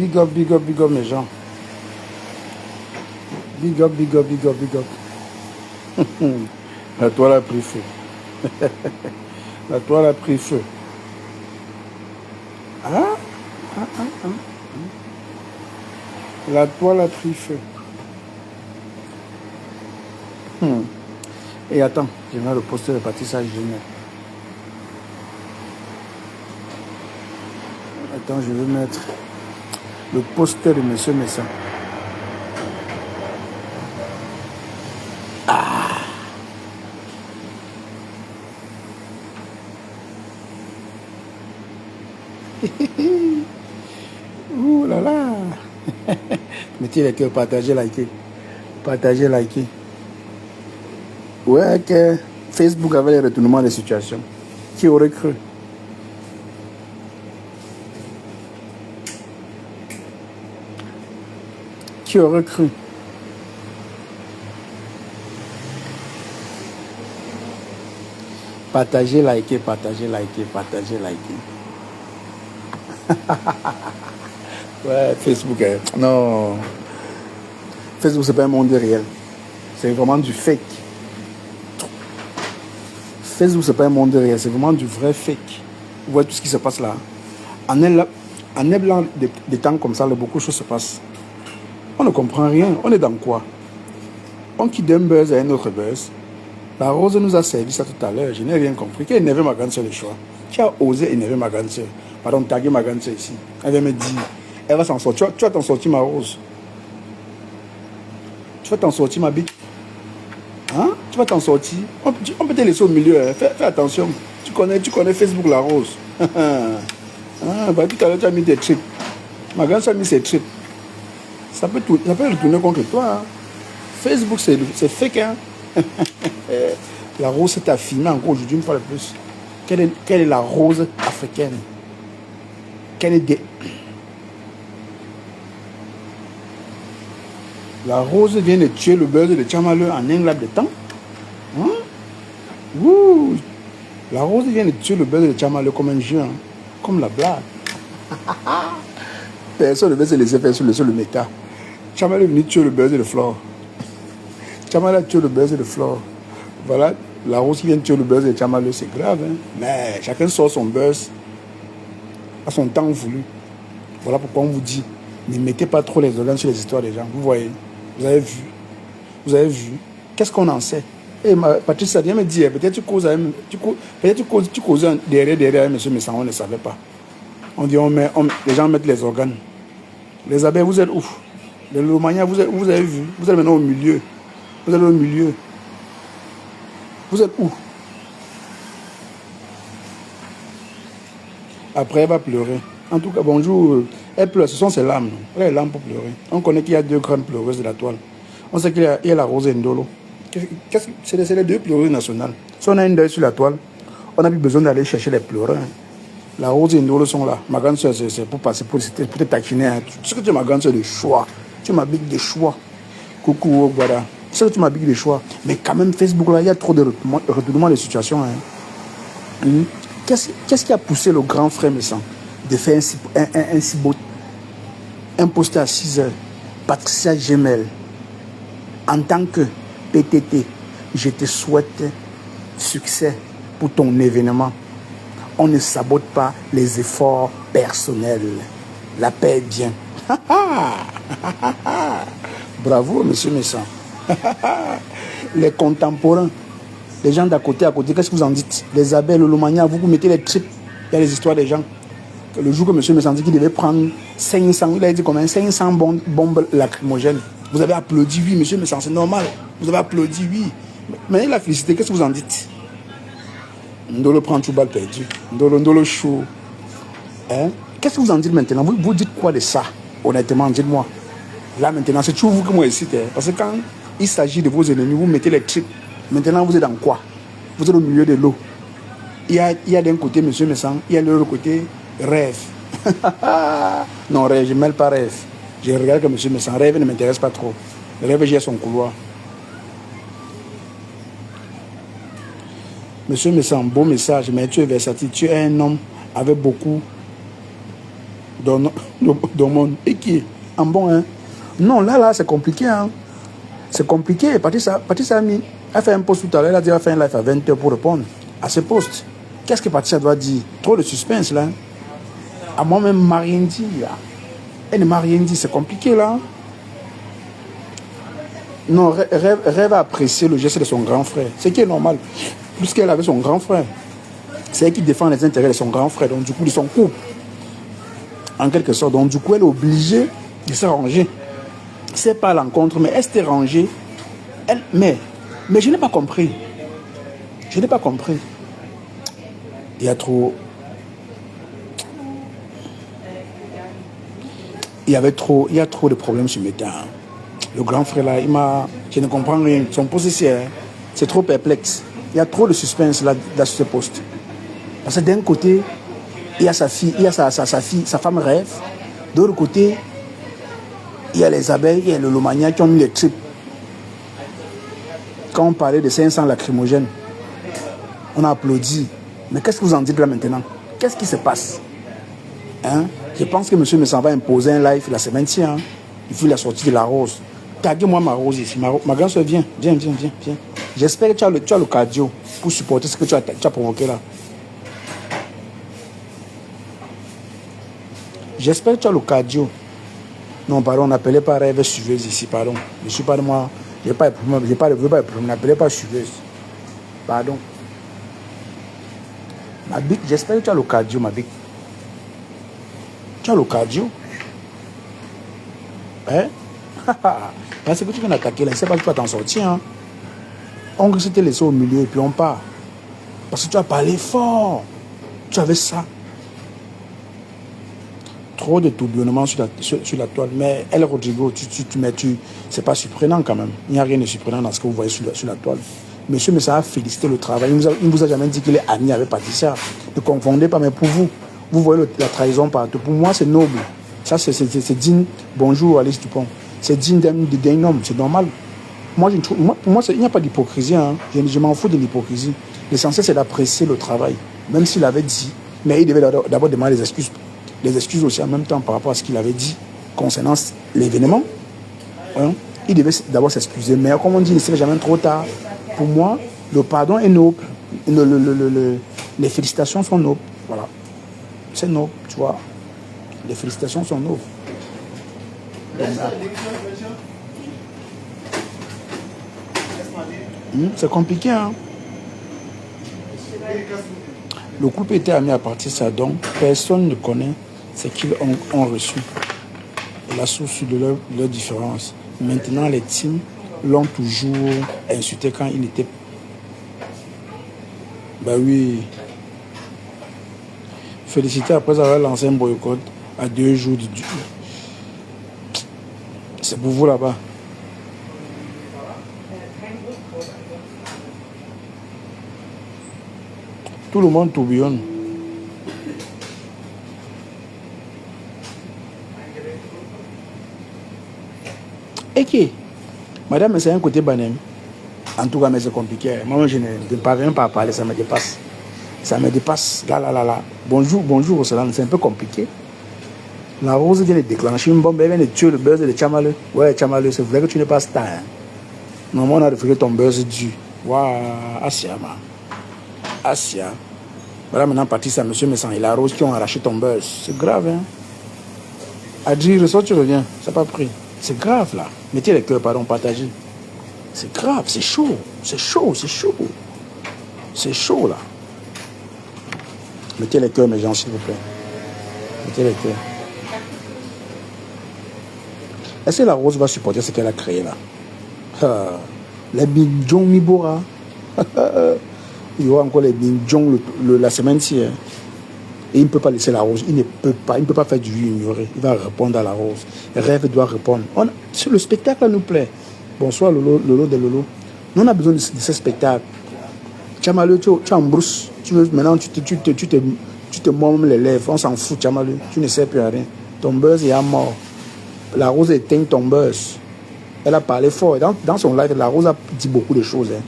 big up mes gens. Big up, big up, big up, big up. La toile a pris feu. La toile a pris feu. Ah, ah, ah, ah. La toile a pris feu. Et attends, je mets le poster de Patricia génial. Attends, je vais mettre le poster de Monsieur Messin. Ouh là là. Mettez les cœurs, partagez, likez. Partagez, likez. Ouais, que Facebook avait les retournements des situations. Qui aurait cru? Qui aurait cru? Partagez, likez, partagez, likez, partagez, likez. Ouais, Facebook, non. Facebook, c'est pas un monde réel. C'est vraiment du fake. Facebook, c'est pas un monde réel. C'est vraiment du vrai fake. Vous voyez tout ce qui se passe là. En éblant des temps comme ça, beaucoup de choses se passent. On ne comprend rien. On est dans quoi? On quitte d'un buzz à un autre buzz. La Rose nous a servi ça tout à l'heure. Je n'ai rien compris. Qui a énervé ma grande soeur le choix? Qui a osé énerver ma grande soeur? Pardon, taguer ma grande soeur ici. Elle vient me dire, elle va s'en sortir. Tu vas t'en sortir, ma Rose. Tu vas t'en sortir, ma bite. Hein? Tu vas t'en sortir. On peut te laisser au milieu. Hein. Fais attention. Tu connais Facebook, la Rose. Bah, tout à l'heure, tu as mis tes trips. Ma grande soeur a mis ses trips. Ça peut retourner contre toi. Hein. Facebook, c'est fake. Hein? La Rose s'est affinée encore aujourd'hui une fois de plus. Quelle est la Rose africaine? Quelle est La Rose vient de tuer le buzz de Tchamaleu en un laps de temps. Hein? Ouh. La Rose vient de tuer le buzz de Tchamaleu comme un jeu. Hein? Comme la blague. Personne ne devait se laisser faire sur le méta. Tchamaleu est venu tuer le buzz de Flore. Tchamaleu a tué le buzz de Flore. Voilà, la Rose qui vient de tuer le buzz de Tchamaleu, c'est grave. Hein? Mais chacun sort son buzz à son temps voulu. Voilà pourquoi on vous dit, ne mettez pas trop les organes sur les histoires des gens. Vous voyez, vous avez vu. Qu'est-ce qu'on en sait? Et Patricia vient me dire, peut-être tu causes derrière M. Messan, on ne savait pas. On dit, les gens mettent les organes. Les abeilles, vous êtes où? Les Lomania, vous avez vu? Vous êtes maintenant au milieu. Vous êtes au milieu. Vous êtes où? Après, elle va pleurer. En tout cas, bonjour. Elle pleure, ce sont ses larmes. Elle a les larmes pour pleurer. On connaît qu'il y a deux grandes pleureuses de la toile. On sait qu'il y a la Rose Ndolo. C'est les deux pleureuses nationales. Si on a un deuil sur la toile, on n'a plus besoin d'aller chercher les pleureurs. La Rose et Ndolo sont là. Ma grande soeur, c'est pour passer, pour te taquiner. Hein. Tu sais que tu es ma grande soeur de choix. Tu m'habites de choix. Coucou, voilà. Tu sais que tu m'habites de choix. Mais quand même, Facebook, là, il y a trop de retournements de situation. Hein. Qu'est-ce qui a poussé le grand frère Messan de faire un si beau, un poster à 6 heures? Patricia Gemel, en tant que PTT, je te souhaite succès pour ton événement. On ne sabote pas les efforts personnels. La paix est bien. Bravo, monsieur Messan. Les contemporains, les gens d'à côté, qu'est-ce que vous en dites? Les abeilles, le Lomania, vous mettez les tripes. Il y a les histoires des gens. Le jour que monsieur Messan dit qu'il devait prendre 500, il a dit combien? 500 bombes lacrymogènes. Vous avez applaudi, oui, monsieur Messan, c'est normal. Vous avez applaudi, oui. Mais la félicité, qu'est-ce que vous en dites? Ndolo prend tout balle perdu. Ndolo chaud. Hein? Qu'est-ce que vous en dites maintenant? Vous dites quoi de ça? Honnêtement, dites-moi. Là, maintenant, c'est toujours vous qui m'hésitez. Hein? Parce que quand il s'agit de vos ennemis, vous mettez les tripes. Maintenant, vous êtes dans quoi? Vous êtes au milieu de l'eau. Il y a d'un côté monsieur Messan, il y a de l'autre côté rêve. Non, rêve, je ne mêle pas rêve. Je regarde que monsieur Messan, rêve ne m'intéresse pas trop. Le rêve, j'ai son couloir. Monsieur Messan, beau message, mais tu es versatile. Tu es un homme avec beaucoup dans mon et qui est en bon, hein. Non, là, c'est compliqué, hein. C'est compliqué. Patricia a fait un post tout à l'heure, elle a dit qu'elle a fait un live à 20h pour répondre à ce post. Qu'est-ce que Patricia doit dire? Trop de suspense, là. À moi-même, m'a rien dit, là. Elle ne m'a rien dit, c'est compliqué, là. Non, Rêve a apprécié le geste de son grand frère. Ce qui est normal, puisqu'elle avait son grand frère. C'est elle qui défend les intérêts de son grand frère, donc du coup, de son couple. En quelque sorte. Donc du coup, elle est obligée de se ranger. C'est pas l'encontre, mais elle s'est rangée. Mais je n'ai pas compris. Je n'ai pas compris. Il y a trop... Il y a trop de problèmes sur mes temps. Le grand frère là, je ne comprends rien. Son poste c'est trop perplexe. Il y a trop de suspense là sur ce poste. Parce que d'un côté, il y a sa fille, il y a sa fille, sa femme Rêve. De l'autre côté, il y a les abeilles, il y a le Lomania qui ont mis les tripes. Quand on parlait de 500 lacrymogènes, on a applaudi. Mais qu'est-ce que vous en dites là maintenant? Qu'est-ce qui se passe? Hein? Je pense que monsieur Messan va imposer un live la semaine-ci. Hein? Il faut la sortie de la rose. Taguez-moi ma rose ici. Ma grande soeur, viens. J'espère que tu as le cardio pour supporter ce que tu as provoqué là. J'espère que tu as le cardio. Non, pardon, on n'appelait pas Rêve suiveuse ici, pardon. Je ne suis pas de moi. Je n'ai pas de problème. On n'appelait pas suiveuse. Pardon. Ma bique, j'espère que tu as le cardio, ma bique. Tu as le cardio? Hein? Parce que tu viens d'attaquer là, je ne sais pas si tu vas t'en sortir. Hein? On risque de te laisser au milieu et puis on part. Parce que tu as parlé fort. Tu avais ça. Trop de tourbillonnement sur la toile. Mais elle, Rodrigo, c'est pas surprenant quand même. Il n'y a rien de surprenant dans ce que vous voyez sur la toile. Monsieur Messa a félicité le travail. Il ne vous a jamais dit qu'il est ami avec Patricia. Ne confondez pas, mais pour vous, vous voyez la trahison partout. Pour moi, c'est noble. Ça, c'est digne. Bonjour, Alice Dupont. C'est digne d'un homme. C'est normal. Pour moi, il n'y a pas d'hypocrisie. Hein. Je m'en fous de l'hypocrisie. L'essentiel, c'est d'apprécier le travail. Même s'il avait dit. Mais il devait d'abord demander des excuses. Les excuses aussi en même temps par rapport à ce qu'il avait dit concernant l'événement. Hein? Il devait d'abord s'excuser. Mais comme on dit, il ne serait jamais trop tard. Pour moi, le pardon est noble. Les félicitations sont nobles. Voilà. C'est noble, tu vois. Les félicitations sont nobles. C'est compliqué, hein. Le couple était ami à partir de ça, donc personne ne connaît ce qu'ils ont reçu et la source de leur différence. Maintenant, les teams l'ont toujours insulté quand il était... Bah oui. Félicité après avoir lancé un boycott à 2 jours de... C'est pour vous là-bas. Tout le monde tourbillonne. Et qui? Madame, c'est un côté banal. En tout cas, mais c'est compliqué. Moi, je ne parviens pas à parler, ça me dépasse. Ça me dépasse. Là. Bonjour, c'est un peu compliqué. La rose vient de déclencher une bombe, elle vient de tuer le buzz de Chamaleux. Ouais, Chamaleux, c'est vrai que tu n'es pas star. Hein? Normalement, on a refait ton buzz dû. Waouh, Asia. Voilà maintenant parti ça, monsieur Messan et la rose qui ont arraché ton buzz. C'est grave, hein. Adri, ressort, tu reviens. Ça n'a pas pris. C'est grave, là. Mettez les cœurs, pardon, partagez. C'est grave, c'est chaud. C'est chaud, là. Mettez les cœurs, mes gens, s'il vous plaît. Mettez les cœurs. Est-ce que la rose va supporter ce qu'elle a créé, là? Les bidjons Mibora. Il y aura encore les bidjons la semaine-ci. Hein. Et il ne peut pas laisser la rose. Il ne peut pas faire du ignorer. Il va répondre à la rose. Rêve doit répondre. Le spectacle nous plaît. Bonsoir Lolo de Lolo. Nous on a besoin de ce spectacle. Chamaleux, tu es en brousse. Maintenant tu te mords même les lèvres. On s'en fout, Chamaleux. Tu ne sais plus à rien. Ton buzz est à mort. La rose éteint ton buzz. Elle a parlé fort. Dans son live, la rose a dit beaucoup de choses. Hein.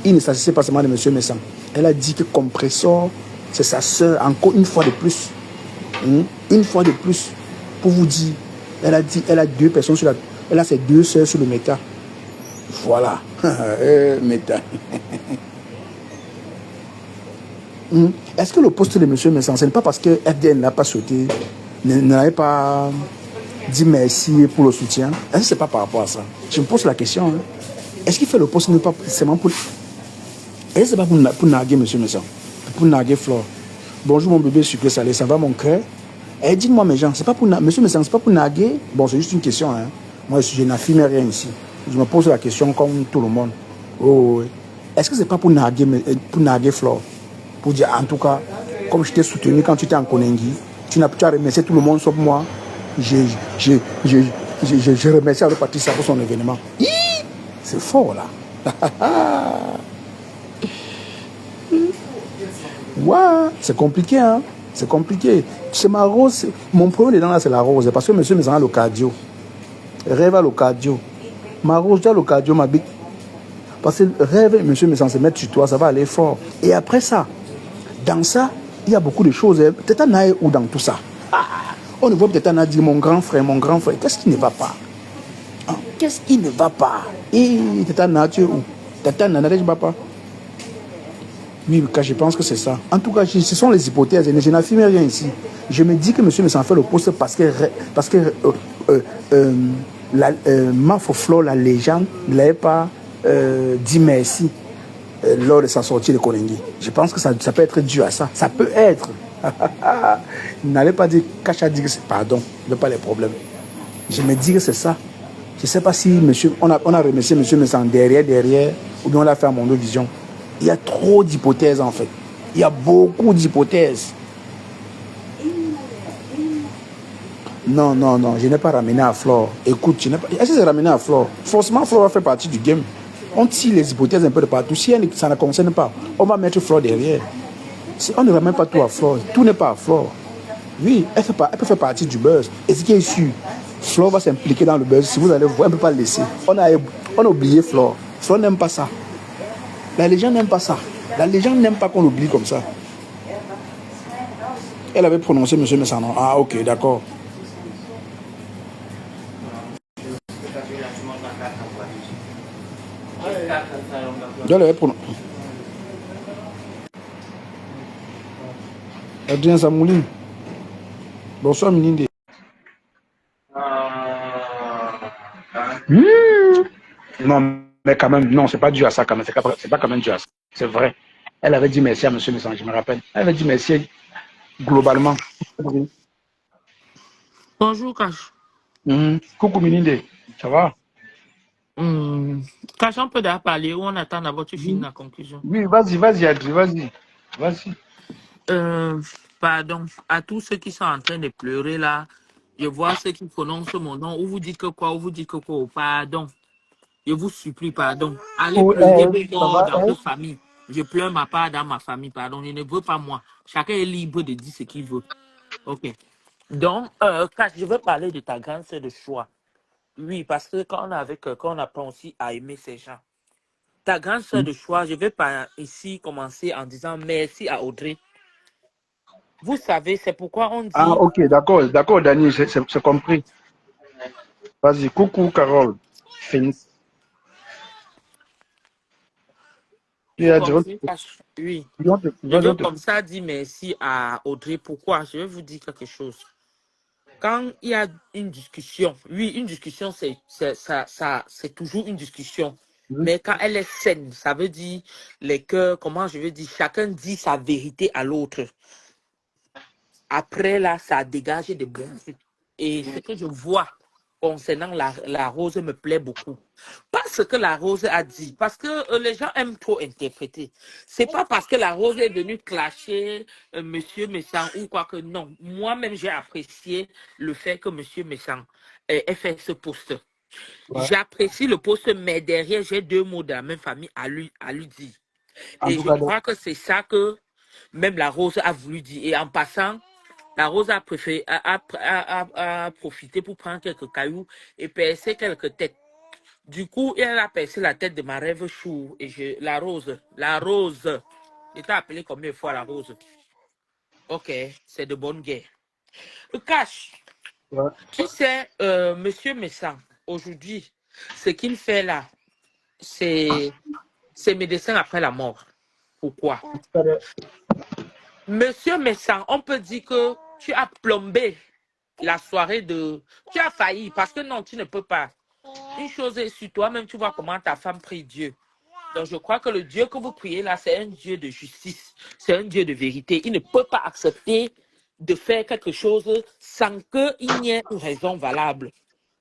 Il ne s'agissait pas seulement de M. Messan. Elle a dit que Compressor, c'est sa sœur, encore une fois de plus. Une fois de plus, pour vous dire, elle a deux personnes sur la... Elle a ses deux sœurs sur le méta. Voilà. Méta. Est-ce que le poste de M. Messan, ce n'est pas parce que FDN n'a pas sauté, n'avait pas dit merci pour le soutien? Est-ce que ce n'est pas par rapport à ça? Je me pose la question. Hein. Est-ce qu'il fait le poste pas seulement pour... Est-ce que ce n'est pas pour narguer M. Messan? Pour narguer Flore? Bonjour mon bébé sucré salé, ça va mon cœur? Eh, dites-moi mes gens, c'est pas pour Monsieur Messan, c'est pas pour narguer? Bon, c'est juste une question. Hein. Moi, je n'affirme rien ici. Je me pose la question comme tout le monde. Oh, oui. Est-ce que c'est pas pour narguer Flore? Pour dire, en tout cas, comme je t'ai soutenu quand tu étais en Konengi, tu as remercié tout le monde sauf moi. Je remercie le parti ça pour son événement. C'est fort là. Ouais, c'est compliqué, hein. C'est compliqué. C'est ma rose. Mon problème dedans là, c'est la rose. Parce que monsieur me a le cardio. Rêve à le cardio. Ma rose, tu as le cardio, ma bite. Parce que rêve, monsieur me se mettre sur toi, ça va aller fort. Et après ça, dans ça, il y a beaucoup de choses. Peut-être un aïe ou dans tout ça. On ne voit peut-être un dire mon grand frère, qu'est-ce qui ne va pas? Hein? Qu'est-ce qui ne va pas? Et peut-être un nature ou peut-être un ne va pas. Oui, je pense que c'est ça. En tout cas, ce sont les hypothèses. Je n'affirme rien ici. Je me dis que monsieur me s'en fait le poste parce que Mafoflo, la légende, ne l'avait pas dit merci lors de sa sortie de Konengi. Je pense que ça peut être dû à ça. Ça peut être. N'allez pas dire, Kacha dit que c'est pardon. Il n'y a pas les problèmes. Je me dis que c'est ça. Je ne sais pas si monsieur, on a remercié monsieur Messan derrière, ou bien on l'a fait à Mondovision. Il y a trop d'hypothèses en fait. Il y a beaucoup d'hypothèses. Non, je n'ai pas ramené à Flore. Écoute, est-ce que c'est ramené à Flore? Forcément, Flore va faire partie du game. On tire les hypothèses un peu de partout. Si ça ne concerne pas, on va mettre Flore derrière. On ne ramène pas tout à Flore. Tout n'est pas à Flore. Oui, elle peut faire partie du buzz. Et ce qui est sûr, Flore va s'impliquer dans le buzz. Si vous allez voir, elle ne peut pas le laisser. On a oublié Flore. Flore n'aime pas ça. La légende n'aime pas ça. La légende n'aime pas qu'on l'oublie comme ça. Elle avait prononcé monsieur Messanon. Ah, ok, d'accord. Elle avait prononcé. Adrien Samouline. Bonsoir, Mininde. Non, mais quand même, non, c'est pas dû à ça quand même. C'est pas quand même dû à ça. C'est vrai. Elle avait dit merci à monsieur Messan, je me rappelle. Elle avait dit merci globalement. Bonjour, Cash. Coucou Mininde, ça va? Cash, on peut déjà parler ou on attend d'abord tu finis la conclusion? Oui, vas-y, Adri, vas-y. Pardon, à tous ceux qui sont en train de pleurer là, je vois ceux qui prononcent mon nom, ou vous dites que quoi, ou vous dites que quoi, pardon. Je vous supplie, pardon. Allez pleurer vos morts dans votre famille. Je pleure ma part dans ma famille, pardon. Je ne veux pas moi. Chacun est libre de dire ce qu'il veut. Ok. Donc, Cash, je veux parler de ta grande sœur de choix. Oui, parce que quand on apprend aussi à aimer ces gens. Ta grande sœur de choix, je vais pas ici commencer en disant merci à Audrey. Vous savez, c'est pourquoi on dit... Ah, ok, d'accord, Dani, c'est compris. Vas-y, coucou, Carole. Phoenix. Oui. Je veux comme ça dire merci à Audrey. Pourquoi? Je vais vous dire quelque chose. Quand il y a une discussion, oui, une discussion, c'est toujours une discussion. Mais quand elle est saine, ça veut dire les cœurs, comment je veux dire, chacun dit sa vérité à l'autre. Après, là, ça a dégagé de bons trucs. Et ce que je vois concernant la rose me plaît beaucoup. Pas ce que la rose a dit, parce que les gens aiment trop interpréter. C'est pas parce que la rose est venue clasher Monsieur Messan ou quoi que non. Moi-même, j'ai apprécié le fait que Monsieur Messan ait fait ce poste. Ouais. J'apprécie le poste, mais derrière, j'ai deux mots de la même famille à lui dire. Et je crois que c'est ça que même la rose a voulu dire. Et en passant, la rose a profité pour prendre quelques cailloux et percer quelques têtes. Du coup, elle a percé la tête de ma rêve chou. Et la rose. Je t'ai appelé combien de fois la rose? Ok, c'est de bonne guerre. Cash, Ouais. tu sais, Monsieur Messan, aujourd'hui, ce qu'il fait là, c'est médecin après la mort. Pourquoi? Monsieur Messan, on peut dire que tu as plombé la soirée de... Tu as failli parce que non, tu ne peux pas. Une chose est sur toi-même, tu vois comment ta femme prie Dieu. Donc je crois que le Dieu que vous priez là, c'est un Dieu de justice. C'est un Dieu de vérité. Il ne peut pas accepter de faire quelque chose sans qu'il n'y ait une raison valable.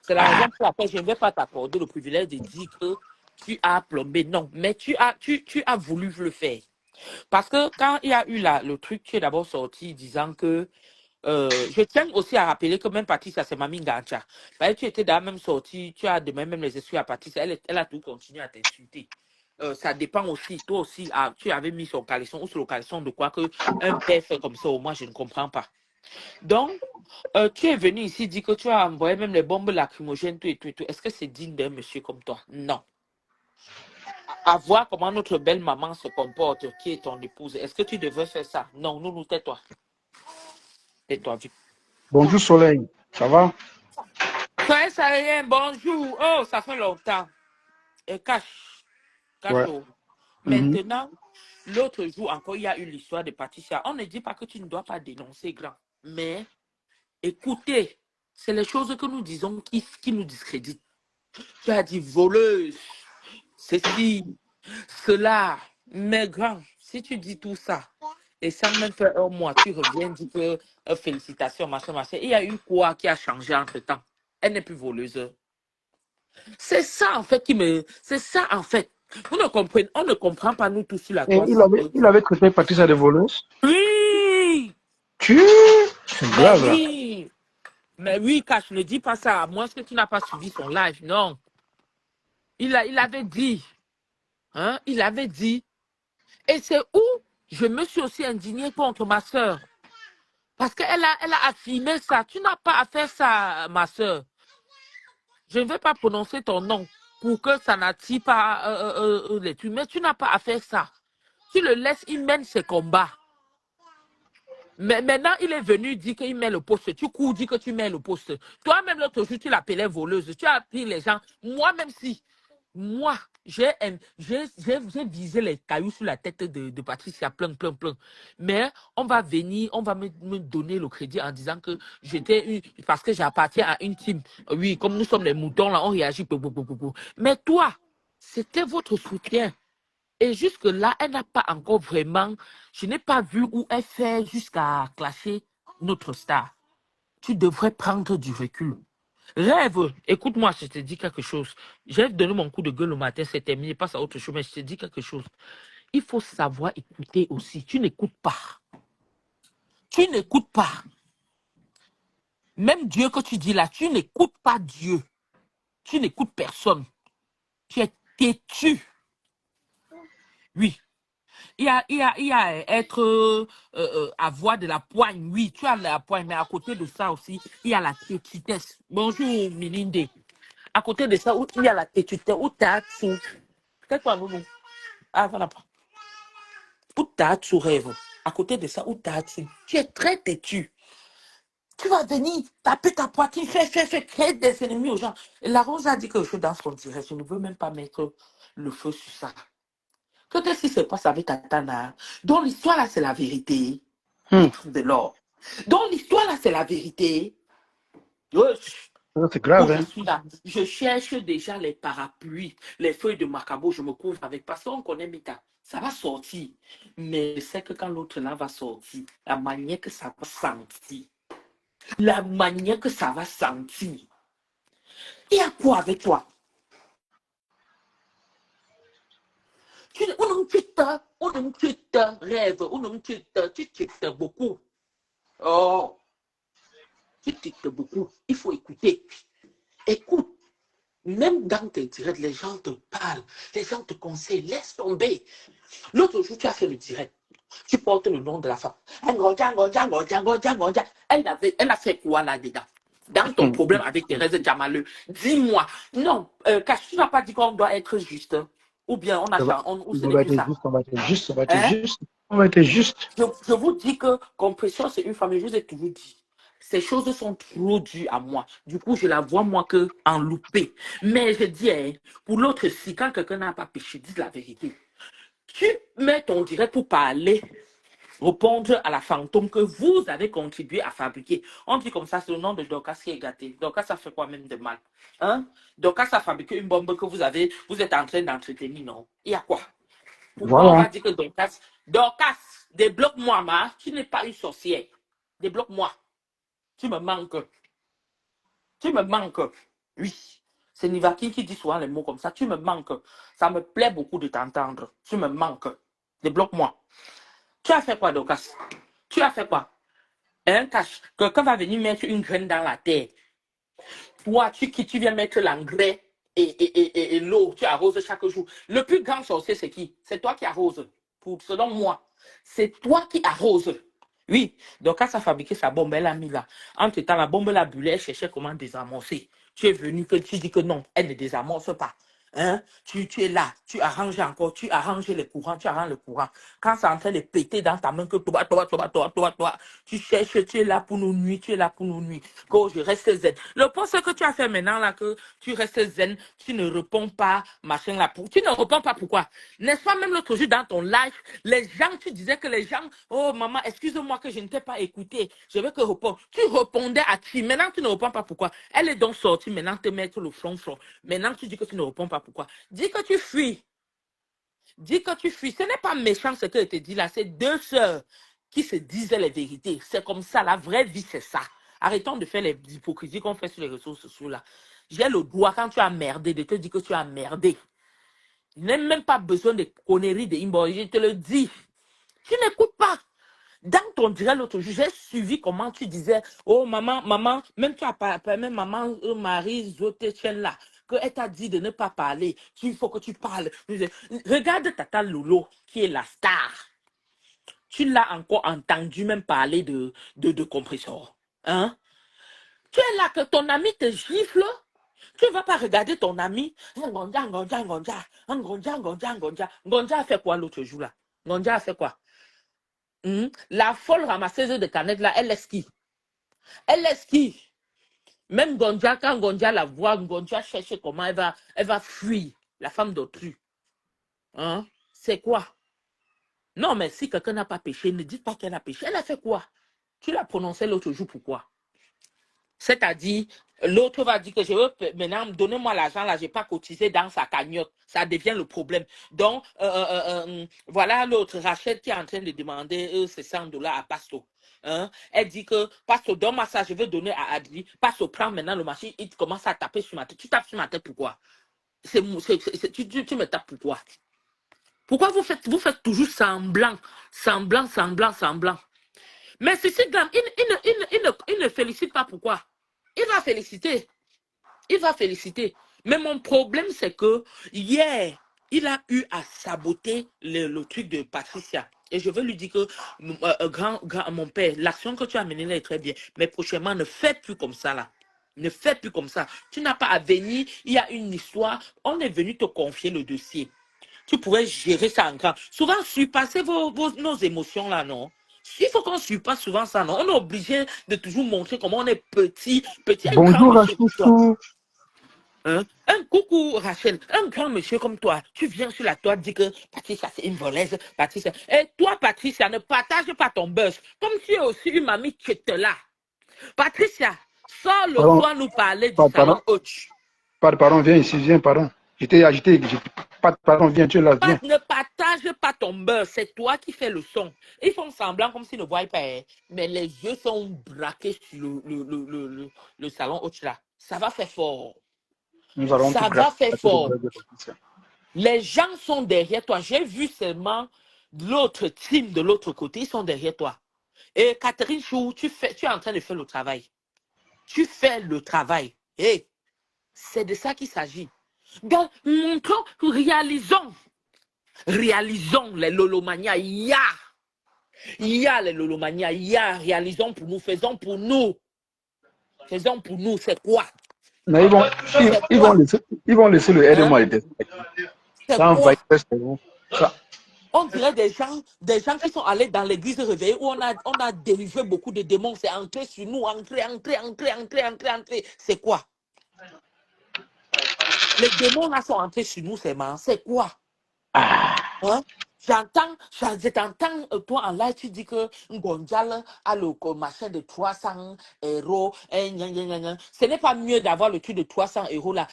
C'est la raison pour laquelle je ne vais pas t'accorder le privilège de dire que tu as plombé. Non, mais tu as voulu le faire. Parce que quand il y a eu le truc, tu es d'abord sorti disant que je tiens aussi à rappeler que même Patricia, c'est Mami Ngacha. Tu étais dans la même sortie, tu as demain même les excuses à Patricia, elle a tout continué à t'insulter. Ça dépend aussi, toi aussi, tu avais mis son caleçon ou sur le caleçon de quoi que un père fait comme ça, moi je ne comprends pas. Donc, tu es venu ici dire que tu as envoyé même les bombes lacrymogènes, tout et tout et tout. Est-ce que c'est digne d'un monsieur comme toi? Non. À voir comment notre belle maman se comporte, qui est ton épouse. Est-ce que tu devrais faire ça? Non, nous, tais-toi. Tais-toi, vite. Bonjour Soleil, ça va? Soyez sérieux, bonjour. Oh, ça fait longtemps. Et cache. Ouais. Cache. Maintenant, l'autre jour encore, il y a eu l'histoire de Patricia. On ne dit pas que tu ne dois pas dénoncer grand. Mais, écoutez, c'est les choses que nous disons qui nous discréditent. Tu as dit voleuse, ceci, cela. Mais grand, si tu dis tout ça, et sans même faire un mois, tu reviens, dis que félicitations, machin, machin. Il y a eu quoi qui a changé entre-temps? Elle n'est plus voleuse. C'est ça, en fait, c'est ça, en fait. On ne comprend pas, nous tous sur la Et toile. C'est que... il avait traité Patricia de voleuse. Oui! C'est Mais grave là. oui! Mais oui, Cash, ne dis pas ça, à moins que tu n'as pas suivi son live. Non. Il avait dit. Hein? Il avait dit. Et c'est où je me suis aussi indignée contre ma soeur. Parce qu'elle a affirmé ça. Tu n'as pas à faire ça, ma soeur. Je ne vais pas prononcer ton nom pour que ça n'attire pas les trucs. Mais tu n'as pas à faire ça. Tu le laisses, il mène ses combats. Mais maintenant, il est venu dire qu'il met le poste. Tu cours, dis que tu mets le poste. Toi-même, l'autre jour, tu l'appelais voleuse. Tu as appris les gens. Moi-même, si. Moi, j'ai visé les cailloux sur la tête de Patricia, plein, plein, plein. Mais on va venir, on va me donner le crédit en disant que parce que j'appartiens à une team. Oui, comme nous sommes les moutons, là, on réagit. Mais toi, c'était votre soutien. Et jusque-là, elle n'a pas encore vraiment... Je n'ai pas vu où elle fait jusqu'à clasher notre star. Tu devrais prendre du recul. Rêve, écoute-moi, je te dis quelque chose. J'ai donné mon coup de gueule le matin, c'est terminé, passe à autre chose, mais je te dis quelque chose. Il faut savoir écouter aussi. Tu n'écoutes pas. Tu n'écoutes pas. Même Dieu que tu dis là, tu n'écoutes pas Dieu. Tu n'écoutes personne. Tu es têtu. Oui. Il y a être, avoir de la poigne. Oui, tu as de la poigne, mais à côté de ça aussi, il y a la têtutesse. Bonjour, Milinde. À côté de ça, il y a la têtutesse. Où tu as tout. Qu'est-ce que nous? Ah, voilà pas. Où tu as tout rêve. À côté de ça, où tu as tout. Tu es très têtu. Tu vas venir taper ta poitrine, faire, créer des ennemis aux gens. Et la Rose a dit que je suis dans son direct. Je ne veux même pas mettre le feu sur ça. Qu'est-ce qui se passe avec Tatana? Donc l'histoire là, c'est la vérité. Maître de l'or. Donc l'histoire là, c'est la vérité. C'est grave, Je hein. suis là. Je cherche déjà les parapluies, les feuilles de macabo, je me couvre avec. Parce qu'on connaît Mita. Ça va sortir. Mais je sais que quand l'autre là va sortir, la manière que ça va sentir. La manière que ça va sentir. Il y a quoi avec toi? On te rêve, on tu te beaucoup. Oh, tu te beaucoup. Il faut écouter. Écoute, même dans tes directs, les gens te parlent, les gens te conseillent, laisse tomber. L'autre jour, tu as fait le direct. Tu portes le nom de la femme. Elle a fait quoi là-dedans? Dans ton problème avec Thérèse Jamaleux, dis-moi. Non, Cash, tu n'as pas dit qu'on doit être juste. Ou bien on a ou ce On n'est va plus être ça. juste, on va être juste, on va être Hein? juste. On va être juste. Je vous dis que Compression, c'est une famille, je vous ai toujours dit. Ces choses sont trop dures à moi. Du coup, je la vois moi que en loupé. Mais je dis, hein, pour l'autre, si quand quelqu'un n'a pas péché, dis la vérité. Tu mets ton direct pour parler, répondre à la fantôme que vous avez contribué à fabriquer. On dit comme ça, c'est le nom de Dorcas qui est gâté. Dorcas, ça fait quoi même de mal? Hein? Dorcas a fabriqué une bombe que vous êtes en train d'entretenir, non? Il y a quoi? Pourquoi on Voilà. va dire que Dorcas, débloque-moi, ma, tu n'es pas une sorcière. Débloque-moi. Tu me manques. Tu me manques. Oui. C'est Nivakin qui dit souvent les mots comme ça. Tu me manques. Ça me plaît beaucoup de t'entendre. Tu me manques. Débloque-moi. Tu as fait quoi, Dorcas? Tu as fait quoi? Un cache. Quelqu'un va venir mettre une graine dans la terre. Toi, tu viens mettre l'engrais et l'eau. Tu arroses chaque jour. Le plus grand sorcier, c'est qui? C'est toi qui arroses. Selon moi, c'est toi qui arroses. Oui, donc quand ça a fabriqué sa bombe, elle a mis là. Entre-temps, la bombe l'a brûlée, elle cherchait comment désamorcer. Tu es venu, que tu dis que non, elle ne désamorce pas. Hein? Tu es là, tu arranges encore, tu arranges les courants, tu arranges le courant. Quand c'est en train de péter dans ta main, que toi, tu cherches, tu es là pour nous nuire, tu es là pour nous nuire. Que je reste zen. Le point, c'est que tu as fait maintenant, là, que tu restes zen, tu ne réponds pas, machin là. Tu ne réponds pas pourquoi? N'est-ce pas, même l'autre jour dans ton live, les gens, tu disais que les gens, oh maman, excuse-moi que je ne t'ai pas écouté, je veux que répondre. Tu répondais à qui? Maintenant, tu ne réponds pas pourquoi. Elle est donc sortie, maintenant, te mettre le front. Maintenant, tu dis que tu ne réponds pas pourquoi. Dis que tu fuis. Dis que tu fuis. Ce n'est pas méchant ce que je te dis là. C'est deux sœurs qui se disaient les vérités. C'est comme ça. La vraie vie, c'est ça. Arrêtons de faire les hypocrisies qu'on fait sur les réseaux sociaux là. J'ai le droit, quand tu as merdé, de te dire que tu as merdé. Je n'ai même pas besoin de conneries de inbox. Je te le dis. Tu n'écoutes pas. Dans ton direct l'autre jour, j'ai suivi comment tu disais, oh maman, même tu as pas, même maman Marie Zotéchen là, qu'elle t'a dit de ne pas parler. Il faut que tu parles. Regarde Tata Lolo, qui est la star. Tu l'as encore entendu même parler de compresseur. Hein? Tu es là que ton ami te gifle. Tu ne vas pas regarder ton ami. Ngonja, Ngonja, Ngonja. Ngonja, Ngonja, Ngonja. Ngonja a fait quoi l'autre jour là? Ngonja a fait quoi? La folle ramasseuse de canettes là, elle est qui? Elle est qui? Même Ngonja, quand Ngonja la voit, Ngonja cherche comment elle va fuir la femme d'autrui. Hein? C'est quoi? Non, mais si quelqu'un n'a pas péché, ne dites pas qu'elle a péché. Elle a fait quoi? Tu l'as prononcé l'autre jour, pourquoi? C'est-à-dire, l'autre va dire que je veux maintenant, donnez-moi l'argent, là, je n'ai pas cotisé dans sa cagnotte. Ça devient le problème. Donc, voilà l'autre, Rachel, qui est en train de demander ses $100 à Pasto. Hein? Elle dit que Pasto, donne-moi ça, je veux donner à Adri. Pasto prend maintenant le marché, il commence à taper sur ma tête. Tu tapes sur ma tête, pourquoi? Tu me tapes pourquoi? Pourquoi vous faites toujours semblant? Mais ceci, il ne félicite pas pourquoi? Il va féliciter. Il va féliciter. Mais mon problème, c'est que hier, il a eu à saboter le truc de Patricia. Et je veux lui dire que, mon père, l'action que tu as menée là est très bien. Mais prochainement, ne fais plus comme ça là. Ne fais plus comme ça. Tu n'as pas à venir. Il y a une histoire. On est venu te confier le dossier. Tu pourrais gérer ça en grand. Souvent, surpasser nos émotions là, non? Il faut qu'on surpasse souvent ça, non? On est obligé de toujours montrer comment on est petit, un grand Bonjour à monsieur comme toi. chouchou. Hein? Un coucou, Rachel, un grand monsieur comme toi, tu viens sur la toile, dis que Patricia, c'est une voleuse, Patricia. Et toi, Patricia, ne partage pas ton buzz. Comme tu es aussi une mamie qui est là. Patricia, sors le Pardon, soir nous parler du pardon, salon Hoche. pardon, viens ici, viens, pardon. J'étais agité, pardon, viens, tu es là, viens. Ne partage pas ton beurre, c'est toi qui fais le son. Ils font semblant comme s'ils ne voient pas, hein. Mais les yeux sont braqués sur le salon Hoche là. Ça va faire fort. Nous allons tout Ça va faire grâce fort. Les gens sont derrière toi. J'ai vu seulement l'autre team de l'autre côté, ils sont derrière toi. Et Catherine Chou, tu es en train de faire le travail. Tu fais le travail. Et c'est de ça qu'il s'agit. Donc, montrons, réalisons les lolomanias. Il y a les lolomanias. Réalisons pour nous. Faisons pour nous. Faisons pour nous. C'est quoi? Mais ils vont laisser le aide-moi. Hein? C'est Ça quoi? envahit le cerveau. Ça. On dirait des gens qui sont allés dans l'église réveillée où on a délivré beaucoup de démons. C'est entré sur nous, entrer. C'est quoi? Les démons là sont entrés sur nous, c'est quoi? Hein? Je t'entends, toi en live, tu dis que Ngonjal a le machin de 300 euros. Ce n'est pas mieux d'avoir le truc de 300 euros là.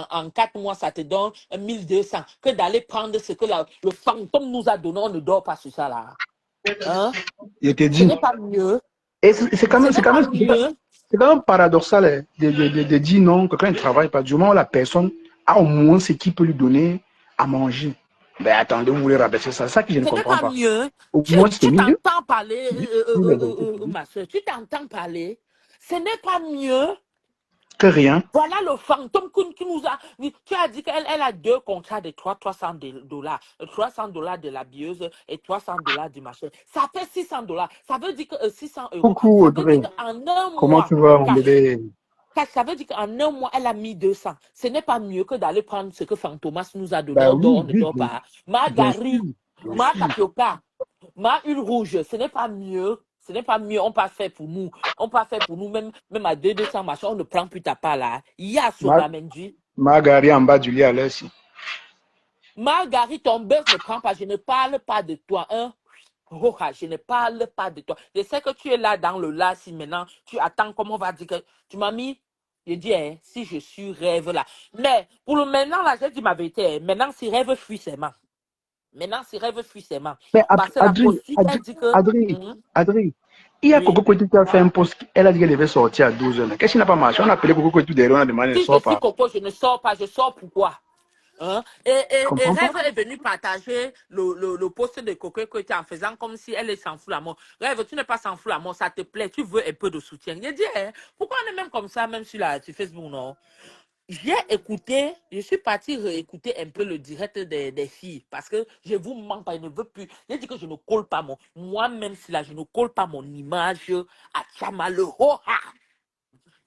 En 4 mois, ça te donne 1200 que d'aller prendre ce que le fantôme nous a donné. On ne dort pas sur ça là. Hein? Je te Ce dis. n'est pas mieux. Et Ce n'est pas mieux. c'est quand même paradoxal hein, de dire non, que quand il ne travaille pas, du moment où la personne a au moins ce qu'il peut lui donner à manger. Ben attendez, vous voulez rabaisser ça? C'est ça que je ne Ce n'est comprends pas pas. mieux. Au moins, c'est Tu mieux. t'entends parler, Vous les vérités, ma soeur. Tu t'entends parler. Ce n'est pas mieux. que rien. Voilà le fantôme qui nous a. Tu as dit qu'elle a 2 contrats de 300 dollars. 300 dollars de la bieuse et 300 dollars du machin. Ça fait 600 dollars. Ça veut dire que 600 euros. Coucou Ça veut dire Audrey, qu'en un comment mois, tu vas mon cash, bébé? ça veut dire qu'en un mois, elle a mis 200. Ce n'est pas mieux que d'aller prendre ce que Fantomas nous a donné. Ben On oui, ne oui, dort bien, pas. bien sûr, Marguerite, bien ma sûr. tapioca, ma huile rouge, ce n'est pas mieux. Ce n'est pas mieux, on pas fait pour nous. On pas fait pour nous, même à 200 machin, on ne prend plus ta part là. Il y a Ma, Songamendi. Margarie en bas du lit à l'heure ci. Marguerite, ton bœuf ne prend pas. Je ne parle pas de toi. Hein? Oh, je ne parle pas de toi. Je sais que tu es là dans le là, si maintenant tu attends, comment on va dire que tu m'as mis. Je dis, hein, si je suis rêve là. Mais pour le maintenant, là, j'ai dit ma vérité. Hein. Maintenant, si rêve fuit ses mains. Maintenant, si rêve fuit ses mains. Mais Parce que la Adri, postille, Adri, elle dit que. Adri, Mhm, Adri, il y a oui. Coco Coty qui a fait un post, elle a dit qu'elle devait sortir à 12 heures. Qu'est-ce qui n'a pas marché? On a appelé Coco Coty derrière, on a demandé, elle ne Si je sort suis pas. coco, je ne sors pas. Je sors pourquoi? Hein? Je ne Et comprends pas. Rêve est venu partager le post de Coco Coty en faisant comme si elle est sans fou la mort. Rêve, tu n'es pas sans fou la mort, ça te plaît, tu veux un peu de soutien. Il dit, hein, pourquoi on est même comme ça, même sur Facebook, non? J'ai écouté, je suis partie réécouter un peu le direct des filles parce que je vous mens pas, je ne veux plus. J'ai dit que je ne colle pas moi-même, si là, je ne colle pas mon image à Chama le Hoha.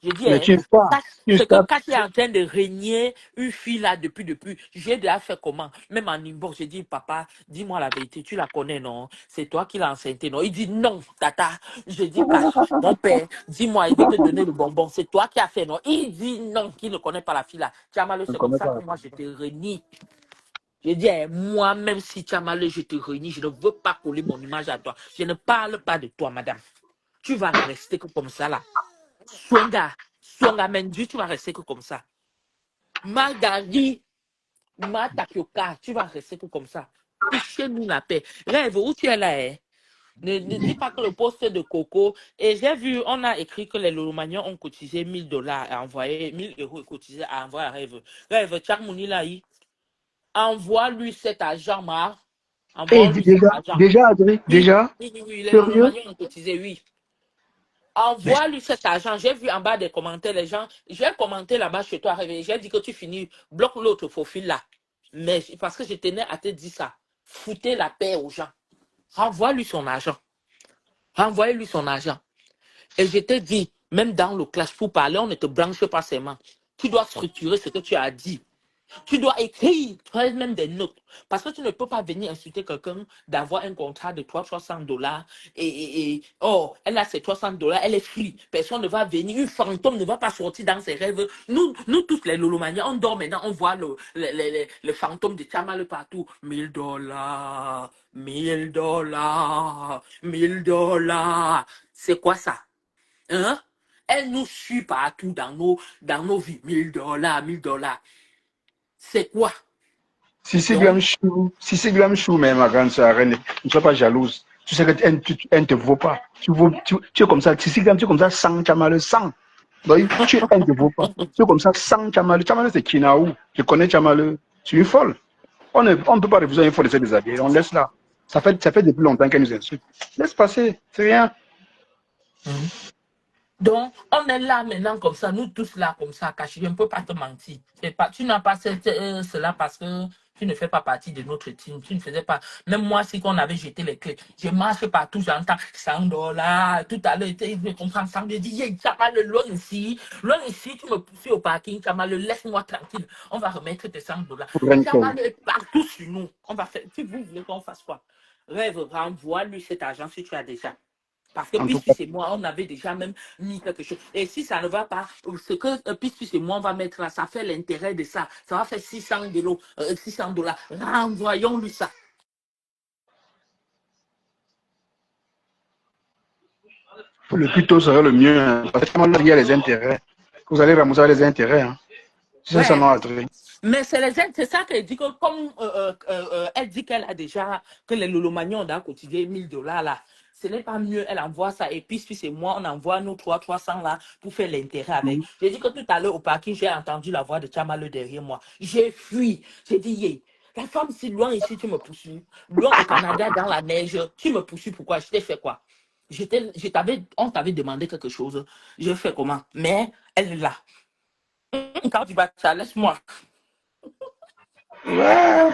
Je dis, Mais hein, tu es pas. Tu c'est que es quand tu es en train de régner une fille là depuis, j'ai déjà fait comment? Même en inbox, j'ai dit, papa, dis-moi la vérité, tu la connais, non? C'est toi qui l'as enceinté, non? Il dit, non, tata. Je dis, cache. Mon père, dis-moi, il veut te donner le bonbon. C'est toi qui as fait, non? Il dit, non, qu'il ne connaît pas la fille là. Tiamale, je ne c'est comme connais ça que pas. moi, je te renie. Je dis, hein, moi, même si Tiamale, je te renie, je ne veux pas coller mon image à toi. Je ne parle pas de toi, madame. Tu vas rester que comme ça là. Swanga Mendy, tu vas rester que comme ça. Margari, ma tapioca, tu vas rester que comme ça. Fichez-nous la paix. Rêve, où tu es là, hein? Ne dis pas que le poste de Coco. Et j'ai vu, on a écrit que les Loromagnons ont cotisé 1000 dollars à envoyer, 1000 euros cotisés à envoyer à Rêve. Rêve, Tchakmouni là, envoie-lui cet argent, Mar. Et Envoie-lui cet déjà, argent. déjà, Adri, Oui, déjà, oui, les sérieux? Loromagnons ont cotisé, oui. Mais Envoie-lui cet argent. J'ai vu en bas des commentaires, les gens. J'ai commenté là-bas chez toi. J'ai dit que tu finis. Bloque l'autre profil là. Mais parce que je tenais à te dire ça. Foutez la paix aux gens. Renvoie-lui son argent. Renvoie-lui son argent. Et je te dis, même dans le clash pour parler, on ne te branche pas ses mains. Tu dois structurer ce que tu as dit. Tu dois écrire toi-même des notes. Parce que tu ne peux pas venir insulter quelqu'un d'avoir un contrat de 300 dollars oh, elle a ses 300 dollars, elle est free. Personne ne va venir, une fantôme ne va pas sortir dans ses rêves. Nous tous les Lolomaniens, on dort maintenant, on voit le fantôme de Chamal partout. 1000 dollars, 1000 dollars, 1000 dollars. C'est quoi ça? Hein? Elle nous suit partout dans nos vies. 1000 dollars, 1000 dollars. C'est quoi? si c'est Donc, Glam Chou, si c'est Glam Chou, mais ma grande sœur, ne sois pas jalouse. Tu sais qu'elle elle ne te vaut pas. Tu es comme ça, si c'est Glam, tu es comme ça, sans, tu as mal le sang. Donc, elle ne te vaut pas. Tu es comme ça, sans Chamale. Chamale, c'est Kinaou. Je connais Chamale. Tu es folle. On ne peut pas refuser une folle de se déshabiller. On laisse là. Ça fait depuis longtemps qu'elle nous insulte. Laisse passer. C'est rien. donc, on est là maintenant comme ça, nous tous là comme ça, caché. Je ne peux pas te mentir. Tu n'as pas cela parce que Tu ne fais pas partie de notre team. Tu ne faisais pas. Même moi, si on avait jeté les clés, je marche partout, j'entends 100 $. Tout à l'heure, je comprends 100 $. Je dis, hey, Chama, le loin ici, tu me poursuis au parking, Chama, laisse-moi tranquille. On va remettre tes 100 $. Chama, est partout sur nous. On va faire. Si vous voulez qu'on fasse quoi? Rêve, renvoie-lui cet argent si tu as déjà. Parce que En tout cas, Pistus et moi, on avait déjà même mis quelque chose. Et si ça ne va pas, ce que Pistus et moi, on va mettre là, ça fait l'intérêt de ça. Ça va faire 600 $. 600 $. Renvoyons-lui ça. le plus tôt serait le mieux. Hein, parce que il y a les intérêts. Vous allez ramasser les intérêts. Hein. C'est ça, Ouais. non, Mais c'est ça qu'elle dit que comme elle dit qu'elle a déjà, que les Lolomanions ont quotidien 1000 $ là. Ce n'est pas mieux, elle envoie ça. Et puis, c'est moi, on envoie nos 300 là pour faire l'intérêt avec. J'ai dit que tout à l'heure au parking, j'ai entendu la voix de Chamale derrière moi. J'ai fui. J'ai dit, yeah, la femme, si loin ici, tu me poursuis. Loin au Canada, dans la neige, tu me poursuis. Pourquoi? Je t'ai fait quoi? On t'avait demandé quelque chose. Je fais comment? Mais elle est là. Quand tu vas, ça, laisse-moi. Ouais.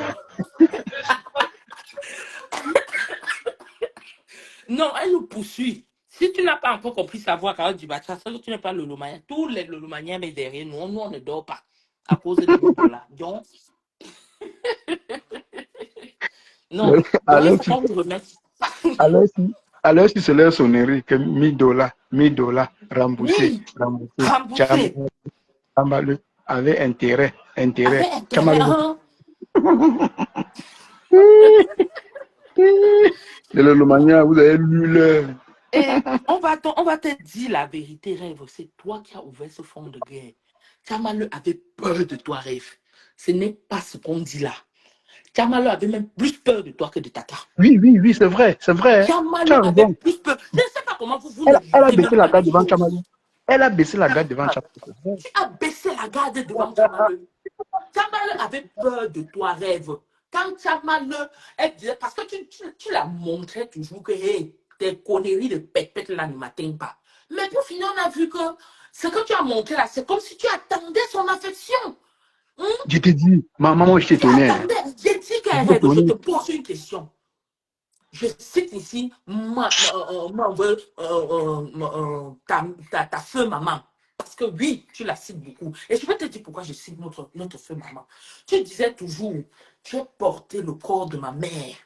Non, elle nous poursuit. Si tu n'as pas encore compris sa voix, Carole Dubacha, c'est que tu n'es pas Lolomania. Tous les Lolomaniens, mais derrière nous, on ne dort pas à cause de 1000 $. Donc, non. Donc, il faut qu'on nous remette. Alors, si c'est leur sonnerie, que 1000 $, 1000 $, remboursé, Oui, remboursé. remboursé. Chambale avait intérêt. Avec intérêt, hein? De l'Olomania, vous avez lu l'heure. Et on va te dire la vérité, Rêve. C'est toi qui as ouvert ce fond de guerre. Chamale avait peur de toi, Rêve. Ce n'est pas ce qu'on dit là. Chamale avait même plus peur de toi que de Tata. Oui, c'est vrai, c'est vrai. Chamale avait plus peur. Je ne sais pas comment vous ne Elle a vivez baissé même la pas garde les devant choses. Chamale. Elle a baissé la garde devant Chamale. Tu as baissé la garde devant Chamale. Chamale avait peur de toi, Rêve. Quand Chamale, elle disait, parce que tu la montrais toujours que hey, tes conneries de pète là ne m'atteignent pas. Mais pour finir, on a vu que ce que tu as montré là, c'est comme si tu attendais son affection. Je t'ai dit, maman, je Tu t'étonnais. attendais. J'ai dit qu'elle rêve. Je te pose une question. Je cite ici ta feu maman. Parce que oui, tu la cites beaucoup. Et je vais te dire pourquoi je cite notre feu maman. Tu disais toujours, j'ai porté le corps de ma mère.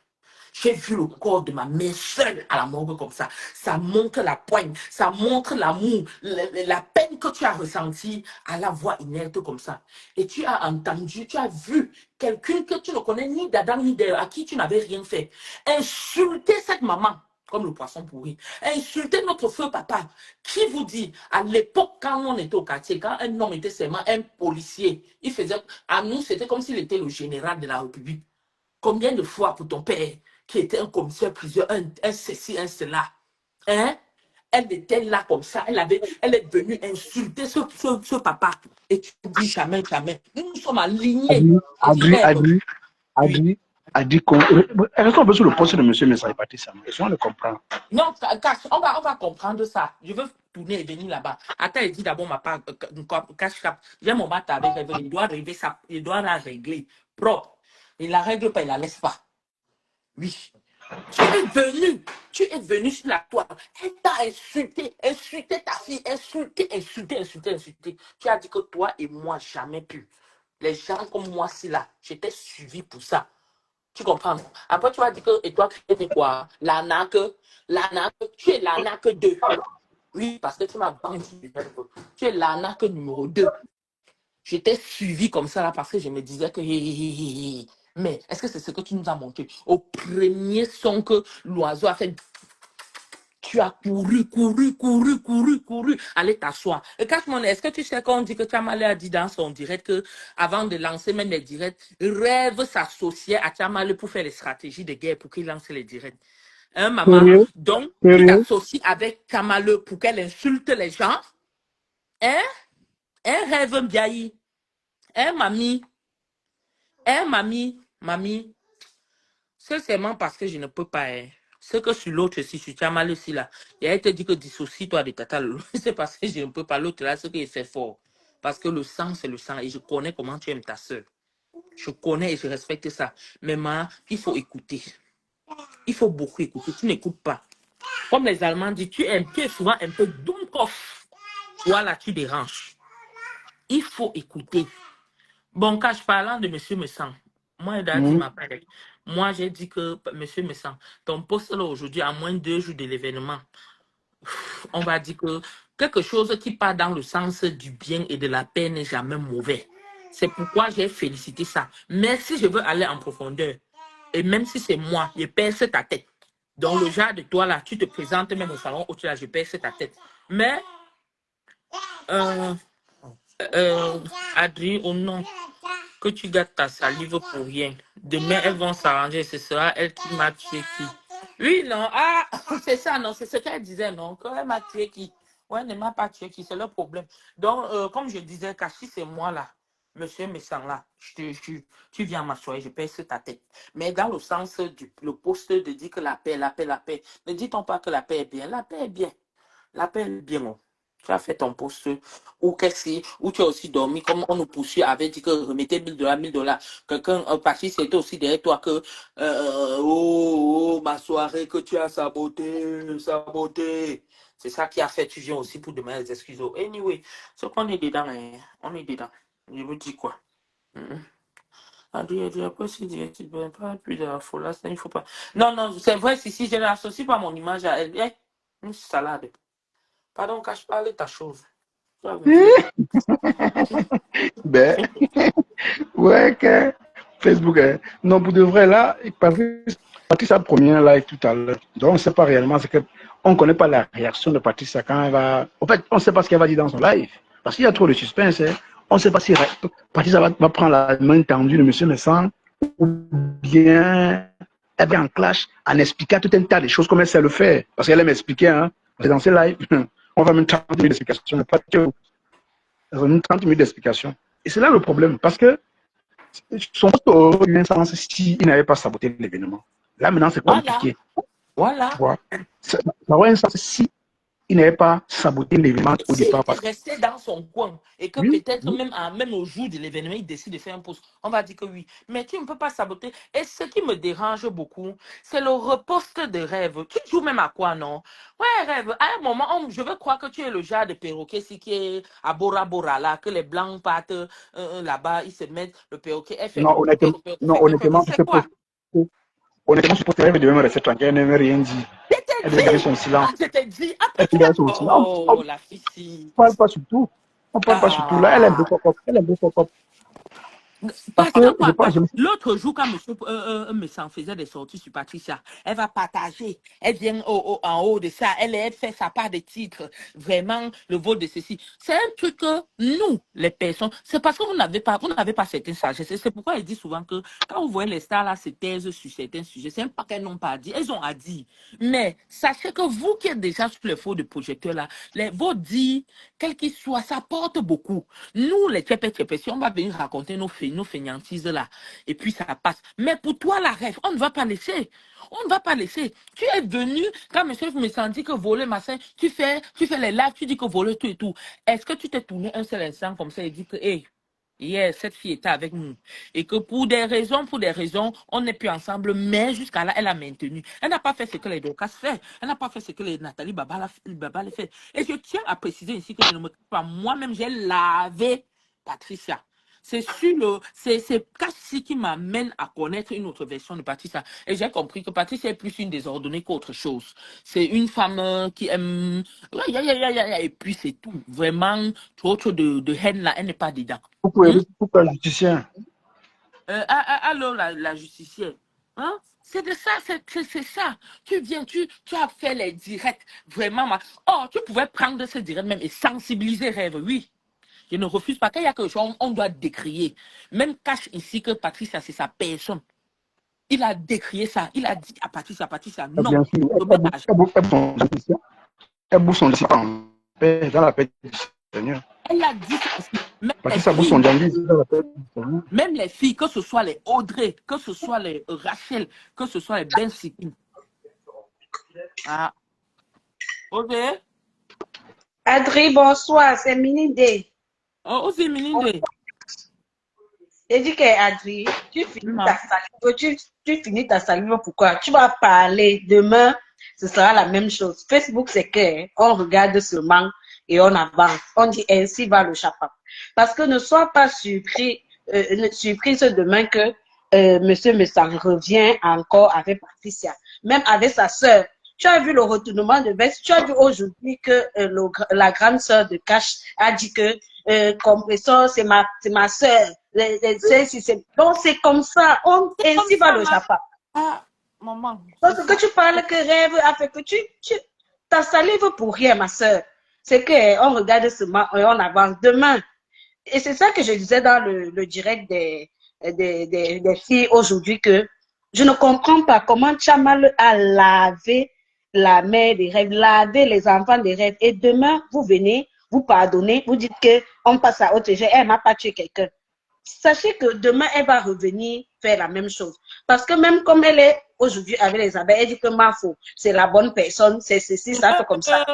J'ai vu le corps de ma mère seule à la morgue comme ça. Ça montre la poigne, ça montre l'amour, la peine que tu as ressentie à la voix inerte comme ça. Et tu as entendu, tu as vu quelqu'un que tu ne connais ni d'Adam ni d'Ève, à qui tu n'avais rien fait, insulter cette maman comme le poisson pourri, insulter notre feu papa, qui vous dit, à l'époque, quand on était au quartier, quand un homme était seulement un policier, il faisait, à nous, c'était comme s'il était le général de la République. Combien de fois pour ton père, qui était un commissaire plusieurs, un ceci, un cela, hein? Elle était là comme ça, elle est venue insulter ce papa. Et tu dis jamais, jamais. Nous sommes alignés. Adri, restons un peu sur le poste de monsieur Messaï Batissa. Est-ce qu'on le comprend? Non, on va comprendre ça. Je veux tourner et venir là-bas. Attends, il dit d'abord ma part, cache-cap. J'ai mon mat avec elle. Il doit régler ça. Il doit la régler. Propre. Il la règle pas, il la laisse pas. Oui. Tu es venu sur la toile. Elle t'a insulté ta fille, insulté. Tu as dit que toi et moi, jamais pu. Les gens comme moi, si là, j'étais suivi pour ça. Tu comprends? Après, tu vas dire que, et toi, tu es quoi? L'arnaque, tu es l'arnaque 2. Oui, parce que tu m'as vendu. Tu es l'arnaque numéro 2. J'étais suivi comme ça là parce que je me disais que mais est-ce que c'est ce que tu nous as montré? Au premier son que l'oiseau a fait, tu as couru, allez t'asseoir. Et Cashmon, est-ce que tu sais qu'on dit que Chamale a dit dans son direct que avant de lancer même les directs, Rêve s'associait à Chamale pour faire les stratégies de guerre pour qu'il lance les directs. Hein, maman? Donc, tu t'associes avec Chamale pour qu'elle insulte les gens? Hein? Hein, Rêve Mbiaï? Hein, mamie? Hein, mamie? C'est seulement parce que je ne peux pas. Hein. Ce que sur l'autre, si tu as mal aussi là, et elle te dit que dissocie-toi de tata. C'est parce que je ne peux pas. L'autre là, ce qu'il fait fort. Parce que le sang, c'est le sang. Et je connais comment tu aimes ta soeur. Je connais et je respecte ça. Mais il faut écouter. Il faut beaucoup écouter. Tu n'écoutes pas. Comme les Allemands disent, tu es souvent un peu dummkopf. Voilà, tu déranges. Il faut écouter. Bon, cache parlant de M. Messan, moi, il a dit ma pareille. Moi, j'ai dit que M. Messan, ton poste là aujourd'hui, à moins de 2 jours de l'événement, on va dire que quelque chose qui part dans le sens du bien et de la paix n'est jamais mauvais. C'est pourquoi j'ai félicité ça. Mais si je veux aller en profondeur, et même si c'est moi, je perce ta tête. Donc, le genre de toi là, tu te présentes même au salon où tu là, je perce ta tête. Mais, Adrien, au nom que tu gâtes ta salive pour rien. Demain, elles vont s'arranger. Ce sera elle qui m'a tué qui. Oui, non. Ah, c'est ça, non. C'est ce qu'elle disait, non. Qu'elle m'a tué qui. Ouais, elle ne m'a pas tué qui. C'est le problème. Donc, comme je disais, Kachi, c'est moi là. Monsieur Messan là, tu viens m'asseoir, je perce ta tête. Mais dans le sens du le poste de dire que la paix, la paix, la paix, ne dit-on pas que la paix est bien? La paix est bien. La paix est bien. Oh. Tu as fait ton poste ou où tu as aussi dormi, comme on nous poursuit avait dit que remettez 1000 $, 1000 $. Quelqu'un, parti, c'était aussi derrière toi que ma soirée que tu as sabotée, sabotée. C'est ça qui a fait, tu viens aussi pour demander des excuses. Anyway, ce qu'on est dedans, hein, on est dedans. Je vous dis quoi? Après, si tu ne veux pas plus de la folie, il ne faut pas. Non, non, c'est vrai, si je n'associe pas mon image à elle, une salade. Pardon, cache pas ta chose. Tu vas me dire. Ben, ouais, que Facebook. Non, pour de vrai, là, Patrice a promis un live tout à l'heure. Donc, on ne sait pas réellement ce que. On ne connaît pas la réaction de Patrice quand elle va. En fait, on ne sait pas ce qu'elle va dire dans son live. Parce qu'il y a trop de suspense. Hein. On ne sait pas si Patrice va prendre la main tendue de M. Messan ou bien elle va en clash en expliquant tout un tas de choses comme elle sait le faire. Parce qu'elle aime expliquer. Hein. C'est dans ses lives. On va même 30 minutes d'explication. 30 minutes d'explication. Et c'est là le problème. Parce que son poste aurait eu un sens s'il n'avait pas saboté l'événement. Là, maintenant, c'est Voilà, compliqué. voilà. Tu vois? Ça aurait un sens s'il n'avait pas saboté l'événement au S'il départ. était Parce que, resté dans son coin et que oui, peut-être oui. même au jour de l'événement, il décide de faire un post, on va dire que oui. Mais tu ne peux pas saboter. Et ce qui me dérange beaucoup, c'est le reposte de rêve. Tu joues même à quoi, non? Ouais, rêve. À un moment, je veux croire que tu es le genre de perroquet qui est à Bora Bora là, que les blancs partent là-bas, ils se mettent, le perroquet, elle fait Non, le perroquet non, fait que le perroquet, honnêtement, c'est quoi? honnêtement, je pense qu'elle devait me rester tranquille. Elle n'aimait rien dire. Je t'ai Elle devait garder dit! son Ah, silence. je t'ai dit! Elle Après, tu devait as... garder son silence. On Oh, ne la fille. parle pas sur tout. On ne parle pas sur tout. Là, elle aime Ah! beaucoup pop. Elle aime beaucoup pop. Parce Parce que que je quoi, pense, l'autre jour, quand monsieur me s'en faisait des sorties sur Patricia, elle va partager, elle vient en haut de ça, elle fait sa part de titre, vraiment le vol de ceci. C'est un truc que nous, les personnes, c'est parce que vous n'avez pas certaines sagesses. C'est pourquoi il dit souvent que quand vous voyez les stars là se taisent sur certains sujets, c'est pas qu'elles n'ont pas à dire, elles ont à dire. Mais sachez que vous qui êtes déjà sur les faux de projecteurs là, vos dits, quel qu'ils soient, ça porte beaucoup. Nous, les tchépé, si on va venir raconter nos fainéantises là, et puis ça passe. Mais pour toi, la rêve, on ne va pas laisser. On ne va pas laisser. Tu es venu, quand monsieur me sentit que voler, machin, tu fais les lives, tu dis que voler tout et tout. Est-ce que tu t'es tourné un seul instant comme ça et dit que, hey, hier, cette fille était avec nous. Et que pour des raisons, on n'est plus ensemble, mais jusqu'à là, elle a maintenu. Elle n'a pas fait ce que les Dorcas fait. Elle n'a pas fait ce que les Nathalie Baba les fait. Et je tiens à préciser ici que je ne me pas moi-même, j'ai lavé Patricia. C'est Cassie qui m'amène à connaître une autre version de Patricia. Et j'ai compris que Patricia est plus une désordonnée qu'autre chose. C'est une femme qui aime, et puis c'est tout. Vraiment, trop de haine là, elle n'est pas dedans. pourquoi le justicien? Alors, la justicière, hein? C'est de ça, c'est ça. Tu viens, tu as fait les directs, vraiment. Oh, tu pouvais prendre ce direct même et sensibiliser Rêve, oui. Je ne refuse pas. Quand il y a quelque chose, on doit décrier. Même cache ici que Patricia, c'est sa personne. Il a décrié ça. Il a dit à Patricia, non, Bien sûr, ne mets pas. elle bouffe son disciple en paix, dans la paix du Seigneur. Elle a dit ça aussi. Parce que ça bouffe son janvier dans la paix du Seigneur. Même les filles, que ce soit les Audrey, que ce soit les Rachel, que ce soit les Ben Sikin. Ah, Audrey? Adri, bonsoir, c'est Minide. Oh, c'est Mininde. J'ai dit qu'Adri, tu finis Non. ta salive, tu finis ta salive, pourquoi? Tu vas parler demain, ce sera la même chose. Facebook, c'est que on regarde seulement et on avance. On dit ainsi va le chapeau. Parce que ne sois pas surprise demain que Monsieur Messang revient encore avec Patricia, même avec sa sœur. Tu as vu le retournement de veste. Tu as vu aujourd'hui que la grande sœur de Cash a dit que Compressor, c'est ma sœur. Donc, c'est comme ça. Ainsi va le Japon. Ah, maman. Donc, ce que tu parles que rêve a fait que tu ta salive pour rien, ma sœur. C'est qu'on regarde seulement et on avance demain. Et c'est ça que je disais dans le direct des filles aujourd'hui, que je ne comprends pas comment Chamal a lavé la mère des rêves, lavé les enfants des rêves. Et demain, vous venez, vous pardonnez, vous dites qu'on passe à autre chose. Elle m'a pas tué quelqu'un. Sachez que demain, elle va revenir faire la même chose. Parce que même comme elle est aujourd'hui avec les abeilles, elle dit que ma faute, c'est la bonne personne, c'est ceci, ça fait comme ça.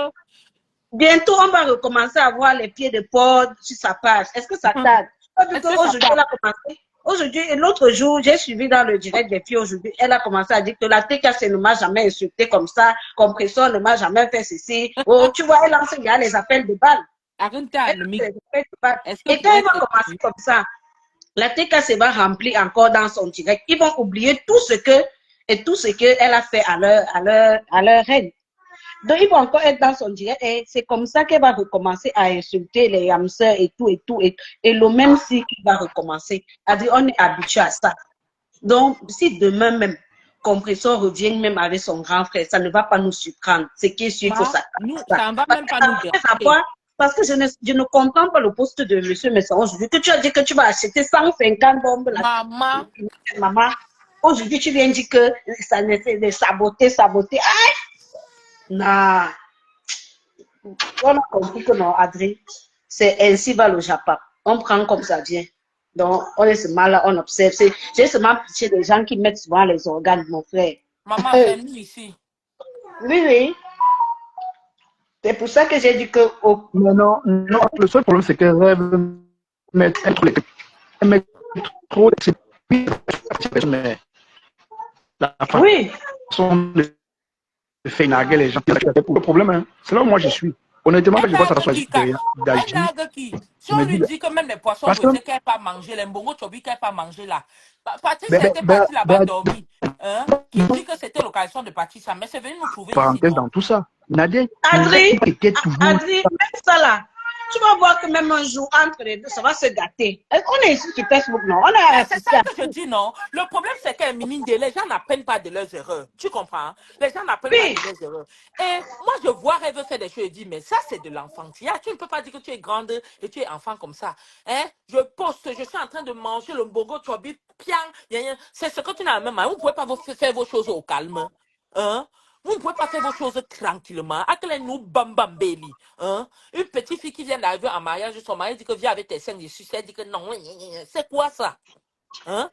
Bientôt, on va recommencer à voir les pieds de porc sur sa page. Est-ce que ça tarde? Aujourd'hui, elle a commencé. Aujourd'hui, l'autre jour, j'ai suivi dans le direct des filles aujourd'hui, elle a commencé à dire que la TKC ne m'a jamais insulté comme ça, Compressor ne m'a jamais fait ceci. Oh, tu vois, elle lance les appels de balles. Et quand elle va commencer comme ça, la TKC va remplir encore dans son direct. Ils vont oublier tout ce qu'elle a fait à leur reine. Donc, ils vont encore être dans son direct et c'est comme ça qu'elle va recommencer à insulter les hamsters et tout. Et le même cycle va recommencer. C'est-à-dire, on est habitué à ça. Donc, si demain même, Compressor revient même avec son grand frère, ça ne va pas nous surprendre. Ce qui est sûr, il faut ça. Ça ne va même pas nous déranger. Parce que je ne comprends pas le poste de M. Messan aujourd'hui. Que tu as dit que tu vas acheter 150 bombes là. Maman, aujourd'hui, tu viens dire que ça essaie de saboter. Aïe! Non. On a compris que non, Adri, c'est ainsi va le Japon. On prend comme ça vient. Donc, on est seulement là, on observe. J'ai seulement pitié des gens qui mettent souvent les organes, mon frère. Maman, c'est nous ici. Oui. C'est pour ça que j'ai dit que... Non, le seul problème, c'est qu'elle rêve mettre trop mais la façon de faire naguer les gens, c'est le problème. Hein. C'est là où moi je suis. Honnêtement, quand je vois ça soit d'agir. Si on lui dit que même les poissons brisés qu'elle pas manger, les mbongo chobi qu'elle pas manger là. Patricia était partie là-bas dormir. Qui dit que c'était l'occasion de partir ça, mais c'est venu nous trouver parenthèse dans tout ça. Nadia, Adri, même ça là. Tu vas voir que même un jour, entre les deux, ça va se gâter. Est-ce qu'on est ici sur Facebook, non? C'est ça que je dis, non. Le problème, c'est qu'à Mininde, les gens n'apprennent pas de leurs erreurs. Tu comprends? Les gens n'apprennent pas de leurs erreurs. Et moi, je vois Rêve faire des choses et dire, mais ça, c'est de l'enfantillage. Tu ne peux pas dire que tu es grande et tu es enfant comme ça. Hein? Je poste, je suis en train de manger le mbongo, tu habites piang. C'est ce que tu n'as même. Vous ne pouvez pas faire vos choses au calme. Hein? Vous ne pouvez pas faire vos choses tranquillement. Nous bambambeli. Hein? Une petite fille qui vient d'arriver en mariage, son mari dit que viens avec tes seins dessus. Elle dit que non. C'est quoi ça? Hein?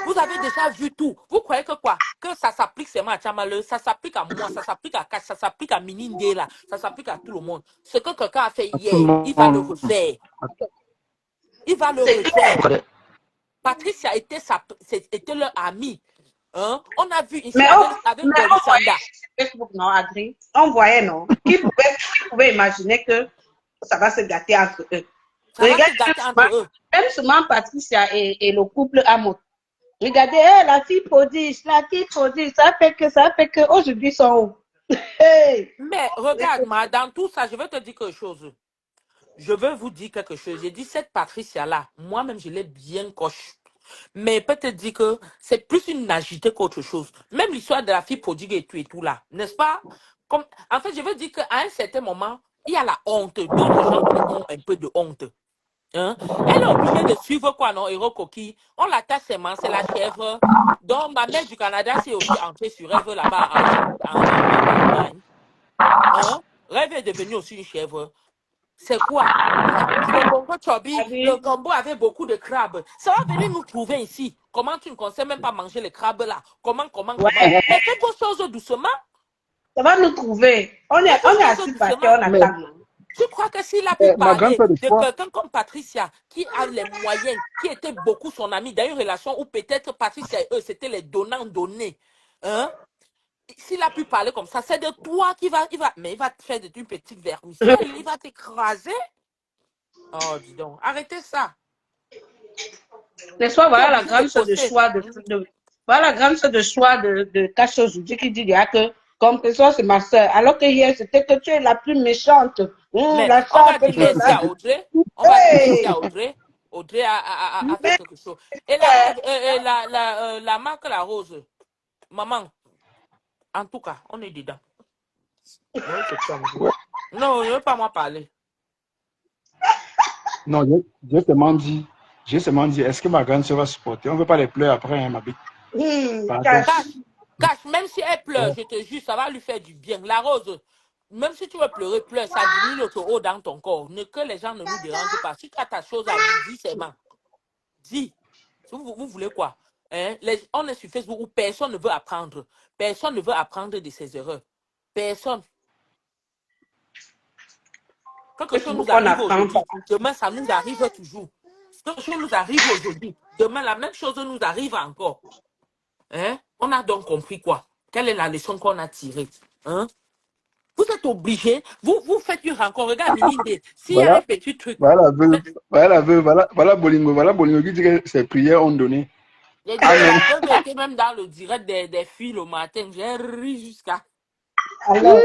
Vous avez déjà vu tout. Vous croyez que quoi? Que ça s'applique seulement à Tchamaleu, ça s'applique à moi, ça s'applique à Kash, ça s'applique à Mininde là, ça s'applique à tout le monde. Ce que quelqu'un a fait hier, il va le refaire. Il va le refaire. Patricia était leur amie. Hein? On a vu ici avec Bolisanda. Facebook, non, Adri. On voyait, non? Qui pouvait imaginer que ça va se gâter entre eux? Même seulement Patricia et le couple Amot. Regardez, la fille prodige, ça fait que aujourd'hui ils sont où? Mais regarde-moi, dans tout ça, je vais te dire quelque chose. Je veux vous dire quelque chose. J'ai dit, cette Patricia-là, moi-même, je l'ai bien coche. Mais peut te dire que c'est plus une agitée qu'autre chose. Même l'histoire de la fille prodigue et tout là, n'est-ce pas? En fait, je veux dire qu'à un certain moment, il y a la honte. D'autres gens qui ont un peu de honte. Hein? Elle est obligée de suivre quoi, non, Héros Coquille? On l'attache seulement, c'est la chèvre. Donc, ma mère du Canada s'est aussi entrée sur Rêve là-bas en Allemagne. Hein? Rêve est devenue aussi une chèvre. C'est quoi? Le gombo avait beaucoup de crabes. Ça va venir nous trouver ici. Comment tu ne conseilles même pas manger les crabes là? Comment? Mais faites vos choses doucement. Ça va nous trouver. On est assis parce qu'on attend. Tu crois que s'il a pu Ma grande parler sœur de de foi, quelqu'un comme Patricia, qui a les moyens, qui était beaucoup son ami, dans une relation où peut-être Patricia et eux, c'était les donnants-donnés, hein? S'il a pu parler comme ça, c'est de toi mais il va te faire une petite vermicelle, il va t'écraser. Oh, dis donc, arrêtez ça. Les soirs, Tu es voilà la obligé de grande sœur de poster. choix voilà la grande sœur de choix de Cash aujourd'hui qui dit que comme que ça c'est ma sœur. Alors que hier c'était que tu es la plus méchante. Mais La on va chatte dire merci à Audrey. On va dire merci Hey! à Audrey. Audrey a fait Mais, quelque chose. Et la marque La Rose, maman, en tout cas, on est dedans. Oui, c'est ça. ouais. Non, ne veux pas moi parler. Non, j'ai seulement dit, est-ce que ma grande sœur va supporter? On ne veut pas les pleurs après, hein, ma bite. Pardon. Cash. Cache, même si elle pleure, Ouais. je te jure, ça va lui faire du bien. La Rose, même si tu veux pleurer, pleure, ça diminue le taureau dans ton corps. Que les gens ne nous dérangent pas. Si tu as ta chose à dire, dis seulement. Dis. Vous voulez quoi? Hein? On est sur Facebook où personne ne veut apprendre. Personne ne veut apprendre de ses erreurs. Personne. Quelque chose nous Facebook, on arrive n'apprend pas. aujourd'hui, demain, ça nous arrive toujours. Quelque chose nous arrive aujourd'hui, demain, la même chose nous arrive encore. Hein? On a donc compris quoi? Quelle est la leçon qu'on a tirée? Hein? Vous êtes obligés, vous faites une rencontre. Regarde, Mininde, s'il y a un Voilà, petit truc, voilà Bolingo qui dit que ses prières ont donné. j'ai dit que Amen. la veuve était même dans le direct des filles le matin. J'ai ri jusqu'à. Alors,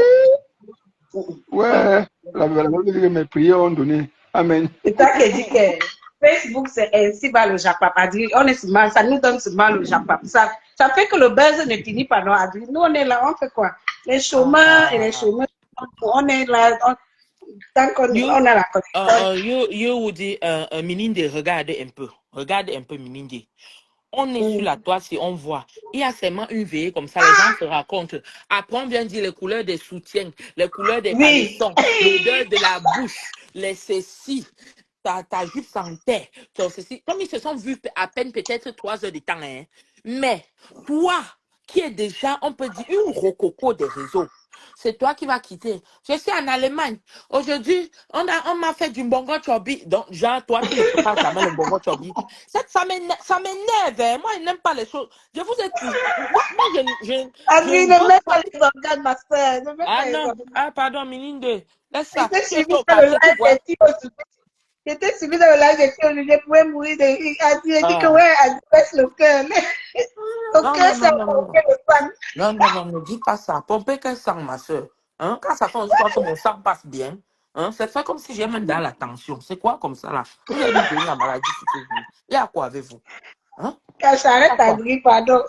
Ouais, la veuve dit que mes prières ont donné. Amen. c'est ça qui dit que Facebook, c'est ainsi va le Japap. On est seulement, ça nous donne seulement le Japap. Ça fait que le buzz ne finit pas. Non, nous, on est là, on fait quoi? Les chômeurs et les chômeurs, on est là, tant qu'on on a la connexion. You would dire, Mininde, regarde un peu, Mininde. On est sur la toile, si on voit. Il y a seulement une veillée comme ça, les gens se racontent. Après, on vient dire les couleurs des soutiens, les couleurs des Oui, caleçons, l'odeur de la bouche, les ceci, ta jupe sans terre, ton ceci. Comme ils se sont vus à peine peut-être 3 heures de temps, hein. Mais toi, qui es déjà, on peut dire, une rococo des réseaux, c'est toi qui vas quitter. Je suis en Allemagne. Aujourd'hui, on m'a fait du bongo chobi. Donc, genre, toi, tu ne fais pas jamais le bongo chobi. Ça m'énerve. Hein. Moi, je n'aime pas les choses. Je vous ai toujours. Moi, je Adrien, ne ne donne mets pas. pas les organes, ma soeur. Ne mets Ah pas les non. organes. Ah, pardon, Mininde. Laisse ça. J'étais Tu suivi étais au dans le quartier, tu live vois. des filles aujourd'hui. J'étais suivi dans le live des filles, je pouvais mourir de rire. Adrien dit que Ah. ouais, Adrien baisse le cœur. Le Non, cœur, non, ça non, non, va non. pomper le sang. Non, non, non, ne dis pas ça. Pomper quel sang, ma soeur. Hein? Quand ça fait une fois que mon sang passe bien, hein? C'est fait comme si j'ai même dans la tension. C'est quoi comme ça là? Vous avez mis donner la maladie sur Facebook. Il y a quoi avec vous? Hein? Quand ça Il y a arrête, quoi? Adrien, pardon.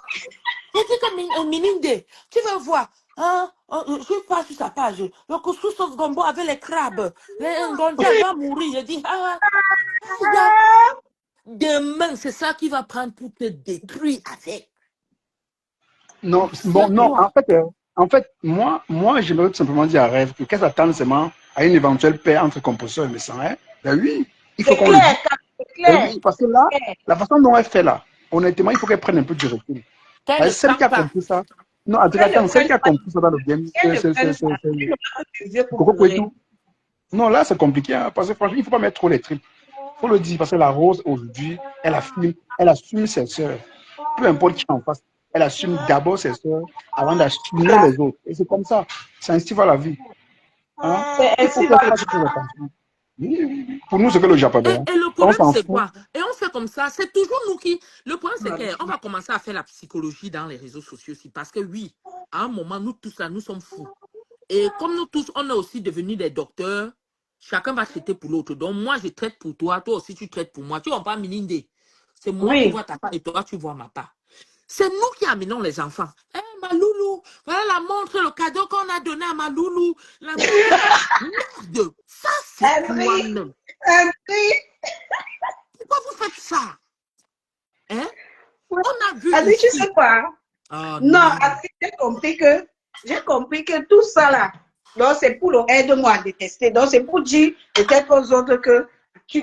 J'ai dit que Mininde, tu vas voir. Hein? Je passe sur sa page. Le couscous sauce gombo avec les crabes. Les ngonja va mourir. J'ai dit, regarde, demain, c'est ça qui va prendre pour te détruire avec. Non, bon, non, Assieds-toi. en fait, moi, j'aimerais tout simplement dire à Rêve que qu'elle s'attend seulement à une éventuelle paix entre compositeur et médecin. Hein? Ben oui, il faut C'est qu'on le dise. clair, c'est Ben clair. oui, parce que là, la façon dont elle fait là, honnêtement, il faut qu'elle prenne un peu du recul. Qu'elle ne Celle qui sent a pas. compris ça, non, attends, Qu'elle ne attends, celle prenne qui a pas, compris ça dans le game, qu'elle ne prenne pas. c'est Elle ne prend que des yeux pour Coco pleurer. Kouetou. Non, là, c'est compliqué, hein, parce que franchement, il ne faut pas mettre trop les tripes. Il faut le dire, parce que la Rose, aujourd'hui, elle assume ses sœurs. Peu importe qui en face, elle assume d'abord ses sœurs avant d'assumer Voilà. les autres. Et c'est comme ça. C'est ainsi va la vie. Hein? C'est Il faut ainsi qu'elle va le fasse très attention. Oui, oui, oui. Pour nous, c'est que le Japon. Hein. Et le On problème, s'en c'est fout. quoi? Et on fait comme ça. C'est toujours nous qui. Le problème, c'est qu'on va commencer à faire la psychologie dans les réseaux sociaux aussi. Parce que oui, à un moment, nous tous là, nous sommes fous. Et comme nous tous, on est aussi devenus des docteurs, chacun va traiter pour l'autre. Donc, moi, je traite pour toi, toi aussi, tu traites pour moi. Tu vois pas, Mininde. C'est moi qui Oui. vois ta part et toi, tu vois ma part. C'est nous qui amenons les enfants. Eh, ma loulou, voilà la montre, le cadeau qu'on a donné à ma loulou. La montre. Merde, ça, c'est Adrien, toi-même. Adrien. Pourquoi vous faites ça? Hein? On a vu Adrien, tu sais ici. quoi? Oh Non, non. Adrien, j'ai compris que tout ça là, donc c'est pour le aide-moi à détester. Donc c'est pour dire peut-être aux autres que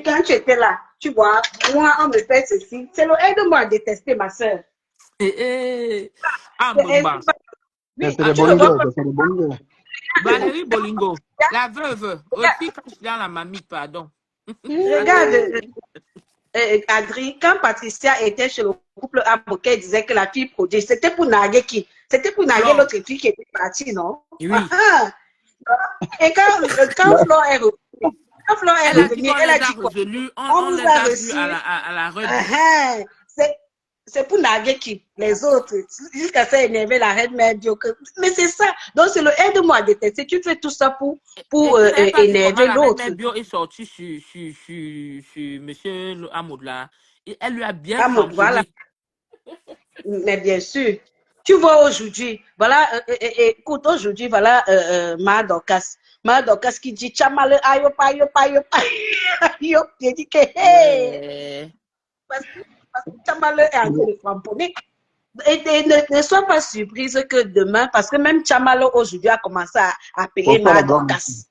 quand tu étais là, tu vois, moi on me fait ceci. C'est le aide-moi à détester, ma soeur. Eh, eh. Ah, C'est ainsi, Mbemba. oui, C'est Ah, des tu tu ne bonnes veux pas? dois gueules, pas c'est des bonnes gueules. Valérie Bolingo, la veuve, retire dans la mamie, pardon. Regarde, Adri, quand Patricia était chez le couple Amoké, elle disait que la fille prodige, c'était pour narguer qui? C'était pour narguer Flore, l'autre fille qui était partie, non? oui. Et quand Flore est revenue, Elle a dit qu'on elle a les a dit quoi? résolus, On on vous les a a vus reçu. à la rediff. C'est pour narguer qui? Les autres. Jusqu'à ça énerver la reine mère médiocre. Mais c'est ça. Donc, c'est le aide-moi à détester. Tu fais tout ça pour Et tu n'avais pas vu comment énerver la reine l'autre. mère bio est sortie sur monsieur Hamoud là. Et elle lui a bien Ah, voilà. sanctionné. Mais bien sûr. Tu vois aujourd'hui, voilà, écoute, aujourd'hui, voilà, Ma Dorcas. Ma Dorcas qui dit, Chamale, ayo, ayo, ayo, ayo, il dit que, hey, Ouais. parce que Chamale est en train de framponner. Et ne sois pas surprise que demain, parce que même Chamalo aujourd'hui a commencé à payer Ma Dorcas.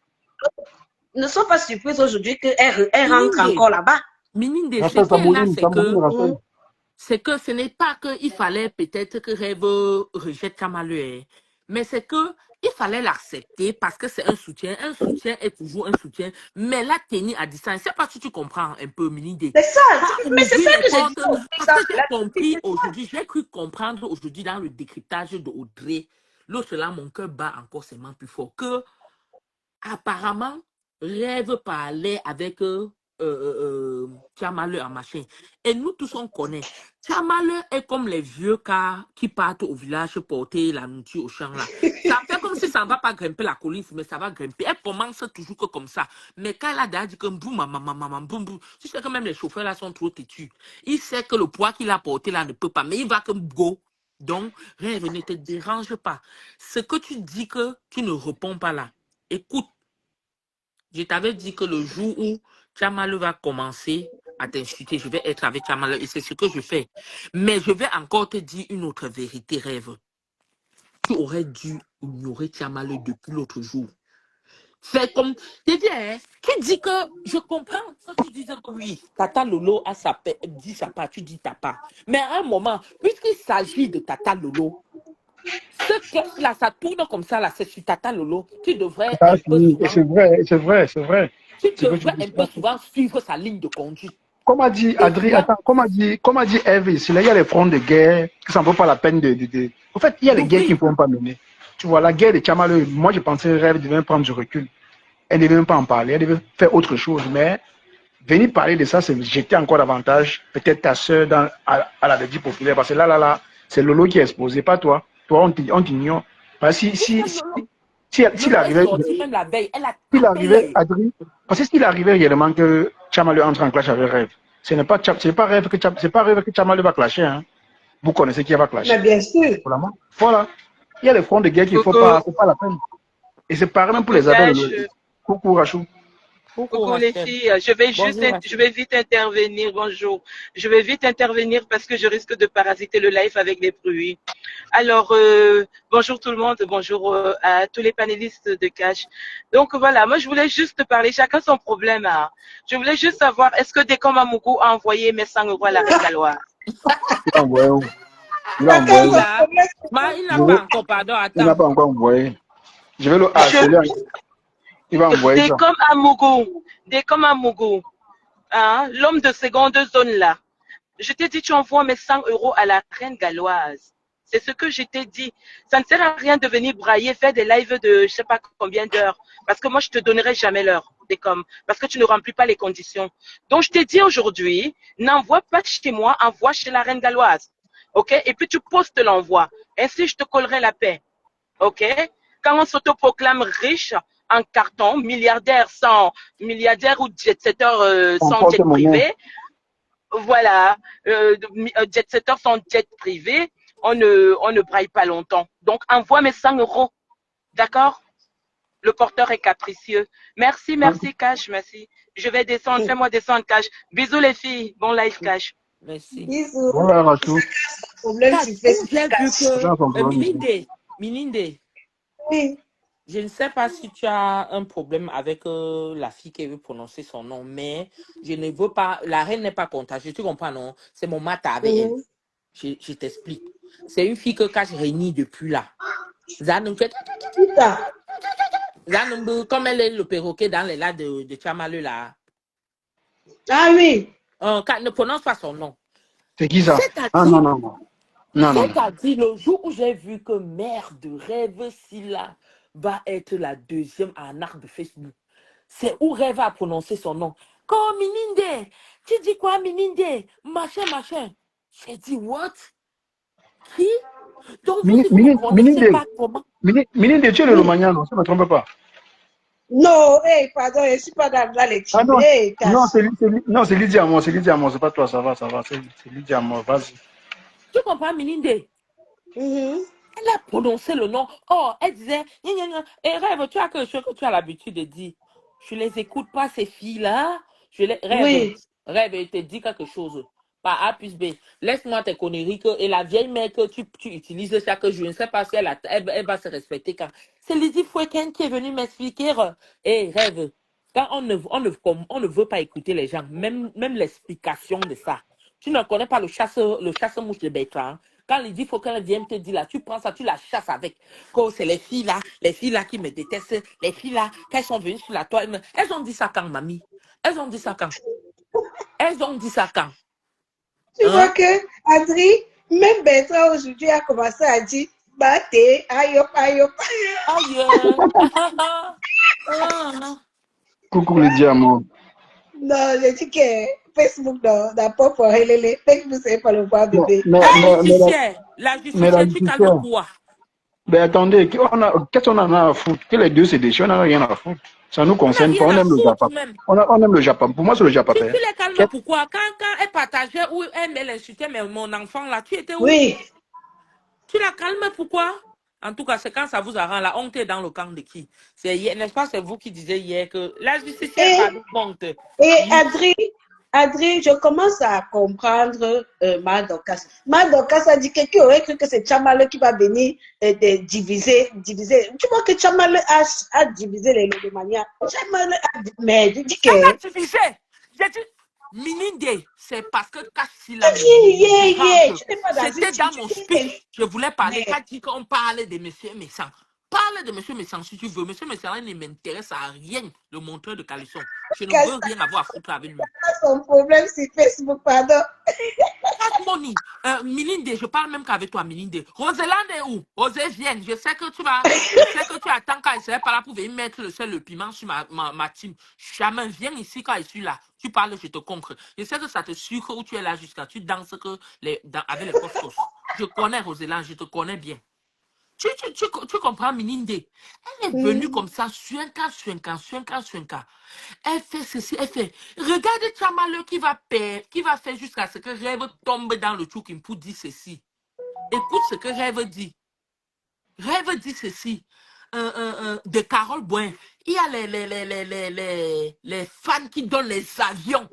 Ne sois pas surprise aujourd'hui qu'elle rentre Mininde, encore là-bas. Mininde, ce qui est là, c'est que ce n'est pas qu'il fallait peut-être que Rêve rejette Kamalue, mais c'est que il fallait l'accepter parce que c'est un soutien. Un soutien est toujours un soutien, mais la tenir à distance, c'est pas si tu comprends un peu, Mininde. C'est ça, mais c'est ça que j'ai dit. Parce que j'ai compris aujourd'hui, j'ai cru comprendre aujourd'hui dans le décryptage de Audrey, l'autre là, mon cœur bat encore seulement plus fort, que apparemment, Rêve parlait avec Tiamale en machin. Et nous tous, on connaît. Tiamale est comme les vieux cas qui partent au village porter la nourriture au champ là. Ça fait comme si ça ne va pas grimper la colline, mais ça va grimper. Elle commence toujours que comme ça. Mais quand elle a déjà dit que boum, maman, boum, boum, tu sais que même les chauffeurs là sont trop têtus. Il sait que le poids qu'il a porté là ne peut pas, mais il va comme go. Donc, Rêve, ne te dérange pas. Ce que tu dis que tu ne réponds pas là, écoute. Je t'avais dit que le jour où Chamale va commencer à t'insulter, je vais être avec Chamale et c'est ce que je fais. Mais je vais encore te dire une autre vérité, Rêve. Tu aurais dû ignorer Chamale depuis l'autre jour. C'est comme, tu dis, hein, tu dis que, je comprends, ça tu disais que oui, Tata Lolo a dit sa part, tu dis ta part. Mais à un moment, puisqu'il s'agit de Tata Lolo, ce caisse-là, ça tourne comme ça, là, c'est sur Tata Lolo. Tu devrais un peu souvent C'est vrai. tu C'est que tu devrais dis un peu ça. souvent suivre sa ligne de conduite. Comme a dit Et Adri, toi, attends, comme a dit Eve ici, là, il y a les fronts de guerre, que ça ne vaut pas la peine de. En fait, il y a les guerres qui ne d'ouvrir. pourront pas mener. Tu vois, la guerre de Chamale, moi, je pensais que Rêve devait prendre du recul. Elle ne devait même pas en parler, elle devait faire autre chose. Mais venir parler de ça, c'est jeter encore davantage, peut-être ta soeur à la vie populaire. Parce que là, c'est Lolo qui est exposé, pas toi. Toi, on t'ignore. Parce que s'il Lolo est arrivait, sorti même la veille. Elle a s'il tapé arrivait, l'œil. Adri, parce que s'il arrivait réellement que Chamale entre en clash avec Rêve, c'est pas Rêve que Chamale va clasher. Hein. Vous connaissez qui va clasher. Mais bien sûr. Voilà. Il y a les fronts de guerre qu'il ne Coucou, faut pas la peine. Et c'est pareil même pour coucou les abeilles. Cash, Coucou, Rachou. Coucou coucou les Rachel. filles. Bonjour Je Rachel. vais vite intervenir. Bonjour. Je vais vite intervenir parce que je risque de parasiter le live avec les bruits. Alors, bonjour tout le monde. Bonjour à tous les panélistes de Cash. Donc voilà, moi je voulais juste parler. Chacun son problème. Hein. Je voulais juste savoir, est-ce que Dekom Amoukou a envoyé mes 100 € à la reine Galoise? Il a envoyé où? Il a Chacun envoyé Qui son où? là? problème. Il Je n'a vais, pas encore, pardon, il n'a attends. pas encore envoyé. Je vais le Je, harceler. Il va envoyer ça. Dekom Amoukou, hein, l'homme de seconde zone là. Je t'ai dit, tu envoies mes 100 € à la reine galloise. C'est ce que je t'ai dit. Ça ne sert à rien de venir brailler, faire des lives de je ne sais pas combien d'heures. Parce que moi, je ne te donnerai jamais l'heure. Parce que tu ne remplis pas les conditions. Donc, je t'ai dit aujourd'hui, n'envoie pas chez moi, envoie chez la reine galloise. OK? Et puis, tu postes l'envoi. Ainsi, je te collerai la paix. OK? Quand on s'autoproclame riche en carton, milliardaire ou jet-setter sans jet privé, voilà, jet-setter sans jet privé, on ne braille pas longtemps. Donc, envoie mes 100 €. D'accord? Le porteur est capricieux. Merci, Cash, merci. Je vais descendre, fais-moi descendre, Cash. Bisous les filles, bon live, Cash. Merci. Bisous. Voilà, Rachou. Problème, tu fais ce J'ai vu que Chacun Mininde, Oui. je ne sais pas si tu as un problème avec la fille qui veut prononcer son nom, mais je ne veux pas. La reine n'est pas contagieuse, tu comprends, non? C'est mon matin avec elle. Je t'explique. C'est une fille que quand je réunis depuis là. Zan, Qui ça? Zanumbu, comme elle est le perroquet dans les lacs de Tchamaleu là. Ah oui. Ne prononce pas son nom. C'est qui ça? Ah C'est-à-dire, non, non, non. Non, non, non. c'est-à-dire, le jour où j'ai vu que Mère de Rêve Silla va être la deuxième en art de Facebook, c'est où Rêve a prononcé son nom. Comme Mininde, tu dis quoi Mininde? Machin, machin. J'ai dit, what? Qui? Donc vous dites, vous ne connaissez pas comment? Mininde, tu es le Romagnan, non, ça ne me trompe pas. Non, hey, pardon, je ne suis pas dans les Ah types. non, Hey, non, cache. non, c'est Lydia Amor, c'est pas toi, ça va, c'est Lydia Amor, vas-y. Tu comprends Mininde? Elle a prononcé le nom. Oh, elle disait, gna, gna, gna. Et Rêve, tu as quelque chose que tu as l'habitude de dire. Je les écoute pas, ces filles-là. Oui. Rêve, elle te dit quelque chose. Par A plus B. Laisse-moi tes conneries. Et la vieille mère que tu utilises chaque jour, je ne sais pas si elle va se respecter quand. C'est Lydie Fouéken qui est venue m'expliquer. Rêve, quand on ne veut pas écouter les gens, même l'explication de ça. Tu ne connais pas le chasse-mouche de Bertrand. Quand il dit faut qu'elle vienne te dire là, tu prends ça, tu la chasses avec. Quand c'est les filles là qui me détestent, les filles là, quand elles sont venues sur la toile, elles ont dit ça quand, mamie? Elles ont dit ça quand? Elles ont dit ça quand? Tu vois Hein? que, Adri, même Bertrand aujourd'hui a commencé à dire, bate, aïe, aïe. Aïe! Coucou Lydia Amor. Non, j'ai dit que Facebook, n'a pas pour elle. Facebook, c'est pas le voir Non, bébé. La mais la justicière, tu calmes justicière. quoi? Ben attendez, qu'est-ce qu'on en a à foutre? Que les deux c'est des chiens, on n'en a rien à foutre. Ça ne nous On n'a concerne pas, rien on à aime le Japon. foutre même. On aime le Japon. Pour moi, c'est le Japon. Tu les calmes pourquoi? Quand elle partageait où elle insultait mon enfant là, tu étais où? Oui. Tu la calmes pourquoi? En tout cas, c'est quand ça vous arrange. La honte est dans le camp de qui? N'est-ce pas, c'est vous qui disiez hier que la justicière Et, parle honte. Adri, je commence à comprendre Madokas. Madokas a dit que qui aurait cru que c'est Chamale qui va venir diviser. Tu vois que Chamale a divisé les Lomania. Chamale a dit, mais je dis que. Elle a divisé. J'ai dit, Mininde, c'est parce que Kassila me Yeah. dérange. Tu n'es pas dans une C'était dans mon situation. speech. Je voulais parler. Mais, Qu'a dit qu'on parlait de monsieur Messan. Parle de monsieur Messan si tu veux. Monsieur Messan ne m'intéresse à rien, le monteur de caleçon. Je ne veux rien avoir à foutre avec lui. son problème, c'est Facebook, pardon. Cash money. Milinde, je parle même qu'avec toi, Milinde. Roselande est où? Rosé, viens. Je sais que tu attends quand il serait pas là pour venir mettre le sel, le piment sur ma team. Jamais, viens ici quand je suis là. Tu parles, je te comprends. Je sais que ça te sucre où tu es là jusqu'à. Tu danses avec les costos. Je connais Roselande, je te connais bien. Tu comprends, Milinde? Elle est venue comme ça, sur un cas. Elle fait ceci, elle fait. Regarde Chamale qui va faire jusqu'à ce que Rêve tombe dans le trou pour dire ceci. Écoute ce que Rêve dit. Rêve dit ceci. De Carole Boin. Il y a les fans qui donnent les avions.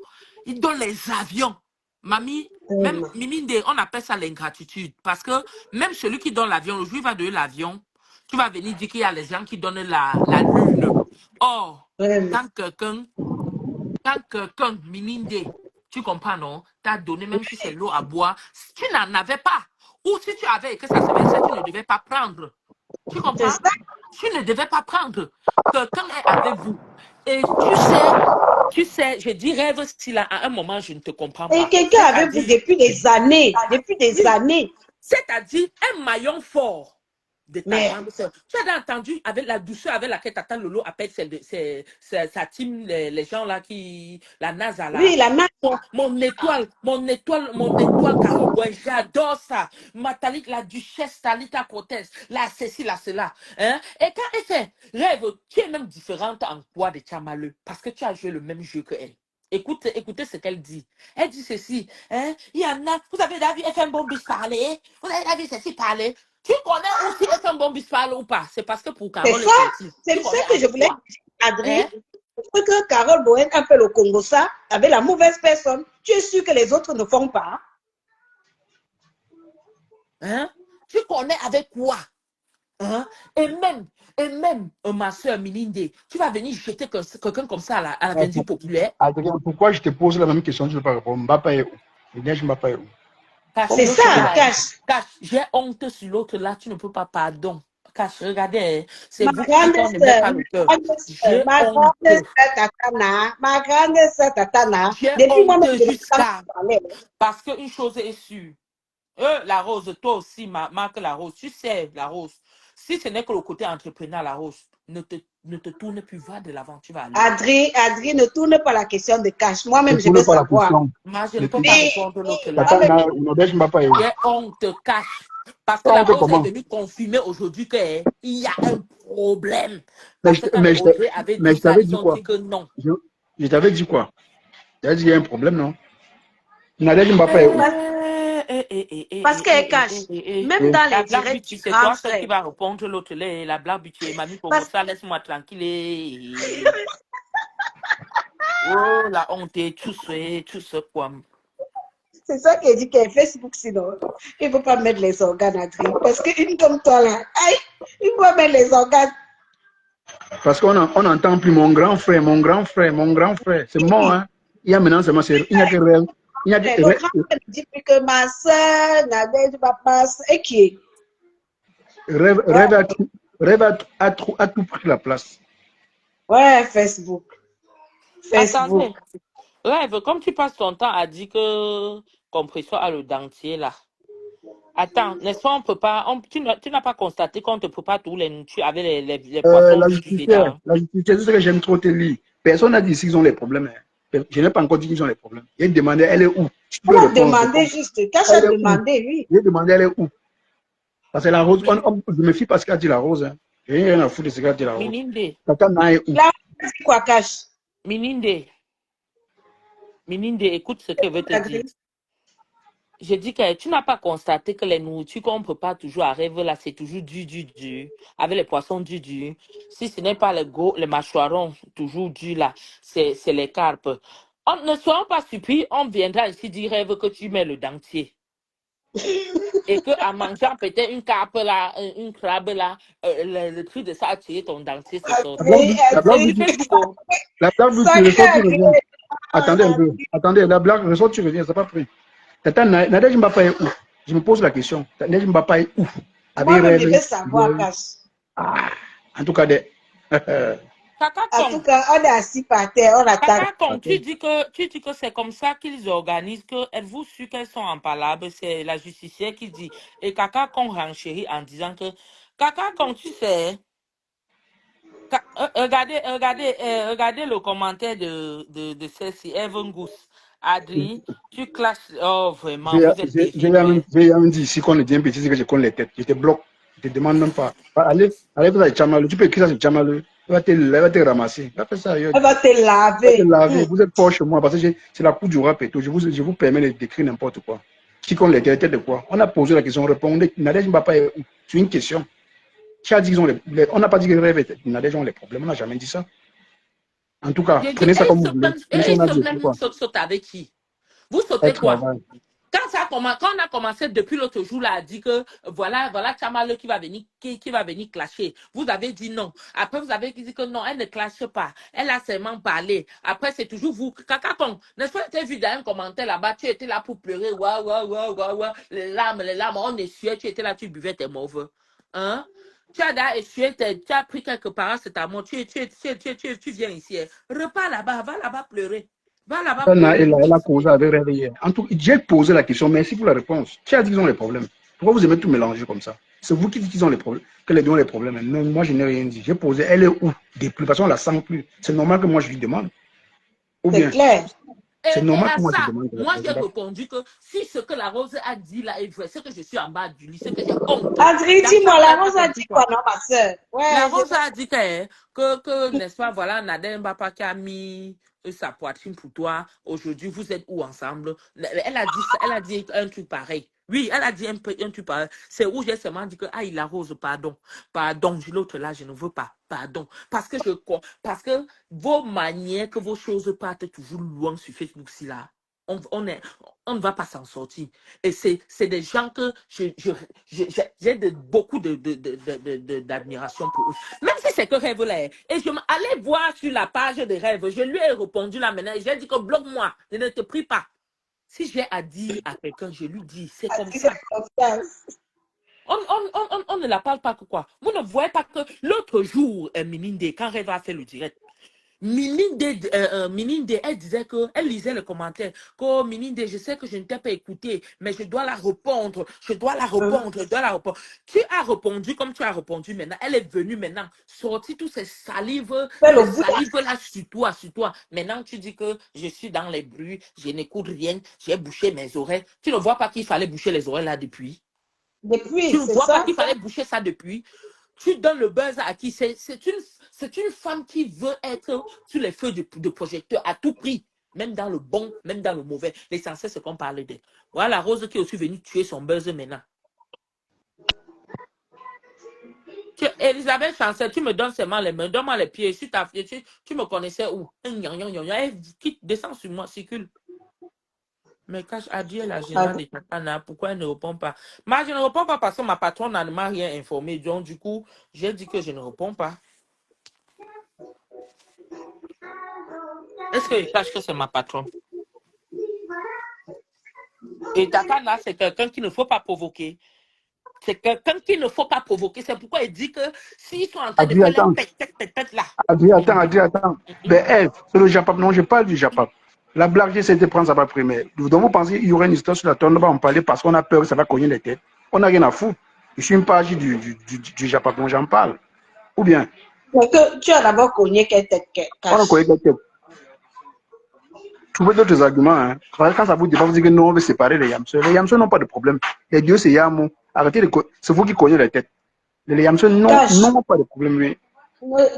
Ils donnent les avions. Mamie, même Miminde, on appelle ça l'ingratitude. Parce que même celui qui donne l'avion, le jour où il va donner l'avion, tu vas venir dire qu'il y a les gens qui donnent la lune. Or, quand quelqu'un, Mininde, tu comprends, non? T'as donné, même si c'est l'eau à boire, tu n'en avais pas. Ou si tu avais et que ça se versait, tu ne devais pas prendre. Tu C'est comprends? ça. Tu ne devais pas prendre. Quelqu'un est avec vous. Et tu sais, je dis rêve si là, à un moment, je ne te comprends Et pas. quelqu'un avec vous depuis des années. C'est-à-dire un maillon fort de ta Mais, grande sœur. Tu as entendu avec la douceur avec laquelle Tata Lolo appelle sa team, les gens là qui, la NASA là. oui, la main. Mon étoile, Carole Boy, j'adore ça. La duchesse Talita Cortez, là, ceci, là, cela. Hein? Et quand elle fait rêve, tu es même différente en quoi de Chamaleux, parce que tu as joué le même jeu que elle. Écoutez ce qu'elle dit. Elle dit ceci. Hein? Il y en a. Vous avez déjà vu FM Bombis parler? Vous avez déjà vu ceci parler? Tu connais aussi FM Bombis parler ou pas? C'est parce que pour C'est Carole ça. C'est ça que je voulais dire, Adrien. hein? Parce que Carole Bohen appelle au Congo ça avec la mauvaise personne. Tu es sûr que les autres ne font pas? Hein? Tu connais avec quoi? Hein? Et même ma soeur Milinde, tu vas venir jeter quelqu'un comme ça à la Vendue populaire. Adrien, pourquoi je te pose la même question, je ne peux pas répondre. Mbapa est où? Je Mbapa est où? C'est ça, Cash. Cash, j'ai honte sur l'autre là, tu ne peux pas pardon. cache, regardez, c'est Ma vous qui dites grande qu'on ne met sœur, pas le cœur. J'ai ma grande honte. sœur Tatana, ma grande sœur Tatana, J'ai depuis moi-même, honte je ne sais pas jusqu'à... parler. Parce qu'une chose est sûre. La rose, toi aussi, Marc la rose, tu sais, la rose. Si ce n'est que le côté entrepreneur, la rose, ne te tourne plus, va de l'avant, tu vas aller loin. Adri, ne tourne pas la question de cash. Ne Moi-même, je tourne veux pas la savoir. question. Moi, je ne Ne peux tourne pas pas. répondre l'autre là. Tata Moi-même, n'adège m'a pas eu. J'ai honte, cache. Parce que Toi, la on te rose est comment? venue confirmer aujourd'hui qu'il y a un problème. Mais Parce je, que quand mais les je, Audrey avaient mais dit je ça, t'avais ils dit ont quoi? dit que non. Je t'avais dit quoi? Tu as dit qu'il y a un problème, non? Nadège m'a pas eu. parce que cash, même Oui. dans La les blague directs butée, du c'est grand toi seul qui frère. va répondre l'autre là. La blague butée, mamie pour Parce ça, laisse-moi tranquille. Oh, la honte, tout ce quoi. c'est ça qu'il dit que Facebook, sinon, il ne faut pas mettre les organes, Adri. Parce qu'une comme toi, là, aïe, il faut mettre les organes. Parce qu'on n'entend plus mon grand frère, mon grand frère, mon grand frère. C'est mort, hein? Il y a maintenant seulement, il n'y a que rêve. Il n'y a que Le grand frère ne dit plus que ma soeur, Nadège, papa, et qui est? rêve, Ouais, rêve a tout pris la place. ouais, Facebook. Facebook. Attendez, Rêve, comme tu passes ton temps à dire que Compression a le dentier là. Attends, n'est-ce pas, on peut pas, tu n'as pas constaté qu'on te prépare tous les nourritures avec les poissons du dedans. La justifiée, c'est ce que j'aime trop te lire. Personne n'a dit s'ils ont les problèmes. Hein. Je n'ai pas encore dit qu'ils ont les problèmes. Il a demandé, elle est où? Tu On peux a répondre. demandé juste. Cash a Elle est où? demandé, oui. J'ai demandé, elle est où? Parce que la rose, Min- je me fie pas à ce qu'a dit la rose. Hein. Je n'ai rien à foutre de ce qu'a dit la rose. Mininde, Tata n'a est où? Là, on dit quoi, Cash? Mininde, Mininde, écoute ce que je veux te dire. Adri. Je dis que tu n'as pas constaté que les nourritures qu'on prépare toujours à rêve là, c'est toujours du, avec les poissons du. Si ce n'est pas les mâchoirons toujours du là, c'est les carpes. Ne soyons pas surpris, on viendra ici dire rêve que tu mets le dentier. Et que en mangeant peut-être une carpe là, une crabe là, le truc de ça a tiré ton dentier, c'est sorti. La blague C'est Adri, du Facebook. Oh. la blague du tu sacré ressors, tu Adri. reviens. Attendez un peu. Attendez, la blague ressort, tu reviens, c'est pas pris. Tata Nadège Mbapa est où? Je me pose la question. Nadège Mbapa est où? Avec Moi-même, je rêve. veux savoir, Cash. Ah, en tout cas, des. Kaka En Kong. tout cas, on est assis par terre, on attend. Kaka Kong, tu dis que c'est comme ça qu'ils organisent, que êtes-vous sûr qu'elles sont en palabre? C'est la justicière qui dit. Et Kaka Kong renchérit en disant que Kaka Kong, tu sais, regardez le commentaire de celle-ci, Evan Goose. Adri, tu clashes. Oh, vraiment, vous êtes terrible. J'ai même dit ici qu'on est bien petit, c'est que je connais les têtes. Je te bloque. Je te demande même pas. Allez, allez, vous allez Tchamalou. Tu peux écrire ça sur Tchamalou. Elle va te ramasser. Va faire ça ailleurs. Elle va te Elle va te laver. laver. Vous êtes fort chez moi parce que c'est la cour du rap et tout. Je vous permets d'écrire n'importe quoi. Qui connaît les têtes de quoi? On a posé la question, répondez. Nadège Mbapa est où? C'est une question. Qui a dit qu'ils ont on n'a pas dit que rêve et Nadège ont les problèmes. On n'a jamais dit ça. En tout cas, J'ai dit, prenez ça et comme vous voulez. Prenez ça, on a dit quoi? saute avec qui? Vous Elle sautez quoi? travaille. Quand on a commencé depuis l'autre jour, là, a dit que voilà Chamale qui va venir clasher. Vous avez dit non. Après, vous avez dit que non, elle ne clash pas. Elle a seulement parlé. Après, c'est toujours vous. Kakakon, n'est-ce pas, tu as vu dans un commentaire là-bas, tu étais là pour pleurer. Ouah. Les larmes, on essuyait, tu étais là, tu buvais tes mauvais. Hein? Tu as d'ailleurs essuyé, tu as pris quelque part, c'est ta mort. Tu viens ici. Hein. Repars là-bas, va là-bas pleurer. Va là-bas pleurer. Elle a causé avec réveillé. En tout cas, j'ai posé la question. Merci pour la réponse. Qui a dit qu'ils ont les problèmes? Pourquoi vous aimez tout mélanger comme ça? C'est vous qui dites qu'ils ont les problèmes, que les deux ont les problèmes. Non, moi, je n'ai rien dit. J'ai posé, elle est où? De toute façon, on ne la sent plus. C'est normal que moi, je lui demande. Ou C'est bien, clair. c'est Et normal à que moi, je ça, demande. moi j'ai répondu que si ce que la Rose a dit là est vrai, c'est que je suis en bas du lit, c'est que j'ai honte. Adri, Dans ça, dis-moi, vous la n'avez pas Rose a dit compris quoi, quoi? non, ma soeur? La Ouais, Rose a dit que n'est-ce pas, voilà, Nadège Mbapa qui a mis sa poitrine pour toi. Aujourd'hui, vous êtes où ensemble? Elle a dit ça, elle a dit un truc pareil. Oui, elle a dit un truc pareil. C'est où j'ai seulement dit que, la Rose, pardon. Pardon, l'autre là, je ne veux pas. Pardon. Parce que vos manières, que vos choses partent toujours loin sur Facebook, si là. On ne va pas s'en sortir. Et c'est des gens que j'ai beaucoup d'admiration pour eux. Même si c'est que rêve là. Et je m'allais voir sur la page de rêve. Je lui ai répondu là maintenant. J'ai dit que bloque-moi. Je ne te prie pas. Si j'ai à dire à quelqu'un, je lui dis. C'est comme Adri, ça. c'est confiance. On on ne la parle pas que quoi. Vous ne voyez pas que l'autre jour, Mininde, quand Reva a fait le direct, Mininde, elle disait que, elle lisait le commentaire, que Mininde, je sais que je ne t'ai pas écouté, mais je dois la répondre, je dois la répondre, je dois la répondre. Tu as répondu comme tu as répondu maintenant. Elle est venue maintenant, sortir tous ces salives là sur toi. Maintenant, tu dis que je suis dans les bruits, je n'écoute rien, j'ai bouché mes oreilles. Tu ne vois pas qu'il fallait boucher les oreilles là depuis? Depuis, Tu ne c'est vois pas ça. qu'il fallait boucher ça depuis? Tu donnes le buzz à qui? C'est une femme qui veut être sur les feux de projecteur à tout prix, même dans le bon, même dans le mauvais. L'essentiel, c'est qu'on parle d'elle. Voilà Rose qui est aussi venue tuer son buzz maintenant. Elisabeth Chancel, tu me donnes seulement les mains, donne-moi les pieds. Tu me connaissais où? Descends sur moi, circule. Mais cache adieu la gênante de Takana, pourquoi elle ne répond pas? Moi, je ne réponds pas parce que ma patronne ne m'a rien informé. Donc, du coup, j'ai dit que je ne réponds pas. Est-ce qu'il cache que c'est ma patronne? Et Takana, c'est quelqu'un qu'il ne faut pas provoquer. C'est quelqu'un qu'il ne faut pas provoquer. C'est pourquoi il dit que s'ils sont en train de faire les pète là. Attends. Ben, Eve, c'est le Japap. Non, je parle du Japap. La blague, j'ai essayé de prendre ça par primaire. Donc, vous pensez qu'il y aurait une histoire sur la tonne, on va en parler parce qu'on a peur que ça va cogner les têtes. On n'a rien à foutre. Je suis une page du Japap dont j'en parle. Ou bien, Mais que tu as d'abord cogné qu'elle tête on a cache. cogné les têtes. Trouvez d'autres arguments. Hein. Quand ça vous dit, vous dites que non, on veut séparer les Yamseux. Les Yamseux n'ont pas de problème. Les dieux, c'est Yamo. Arrêtez de. C'est vous qui cognez les têtes. Les Yamseux n'ont pas de problème. Oui.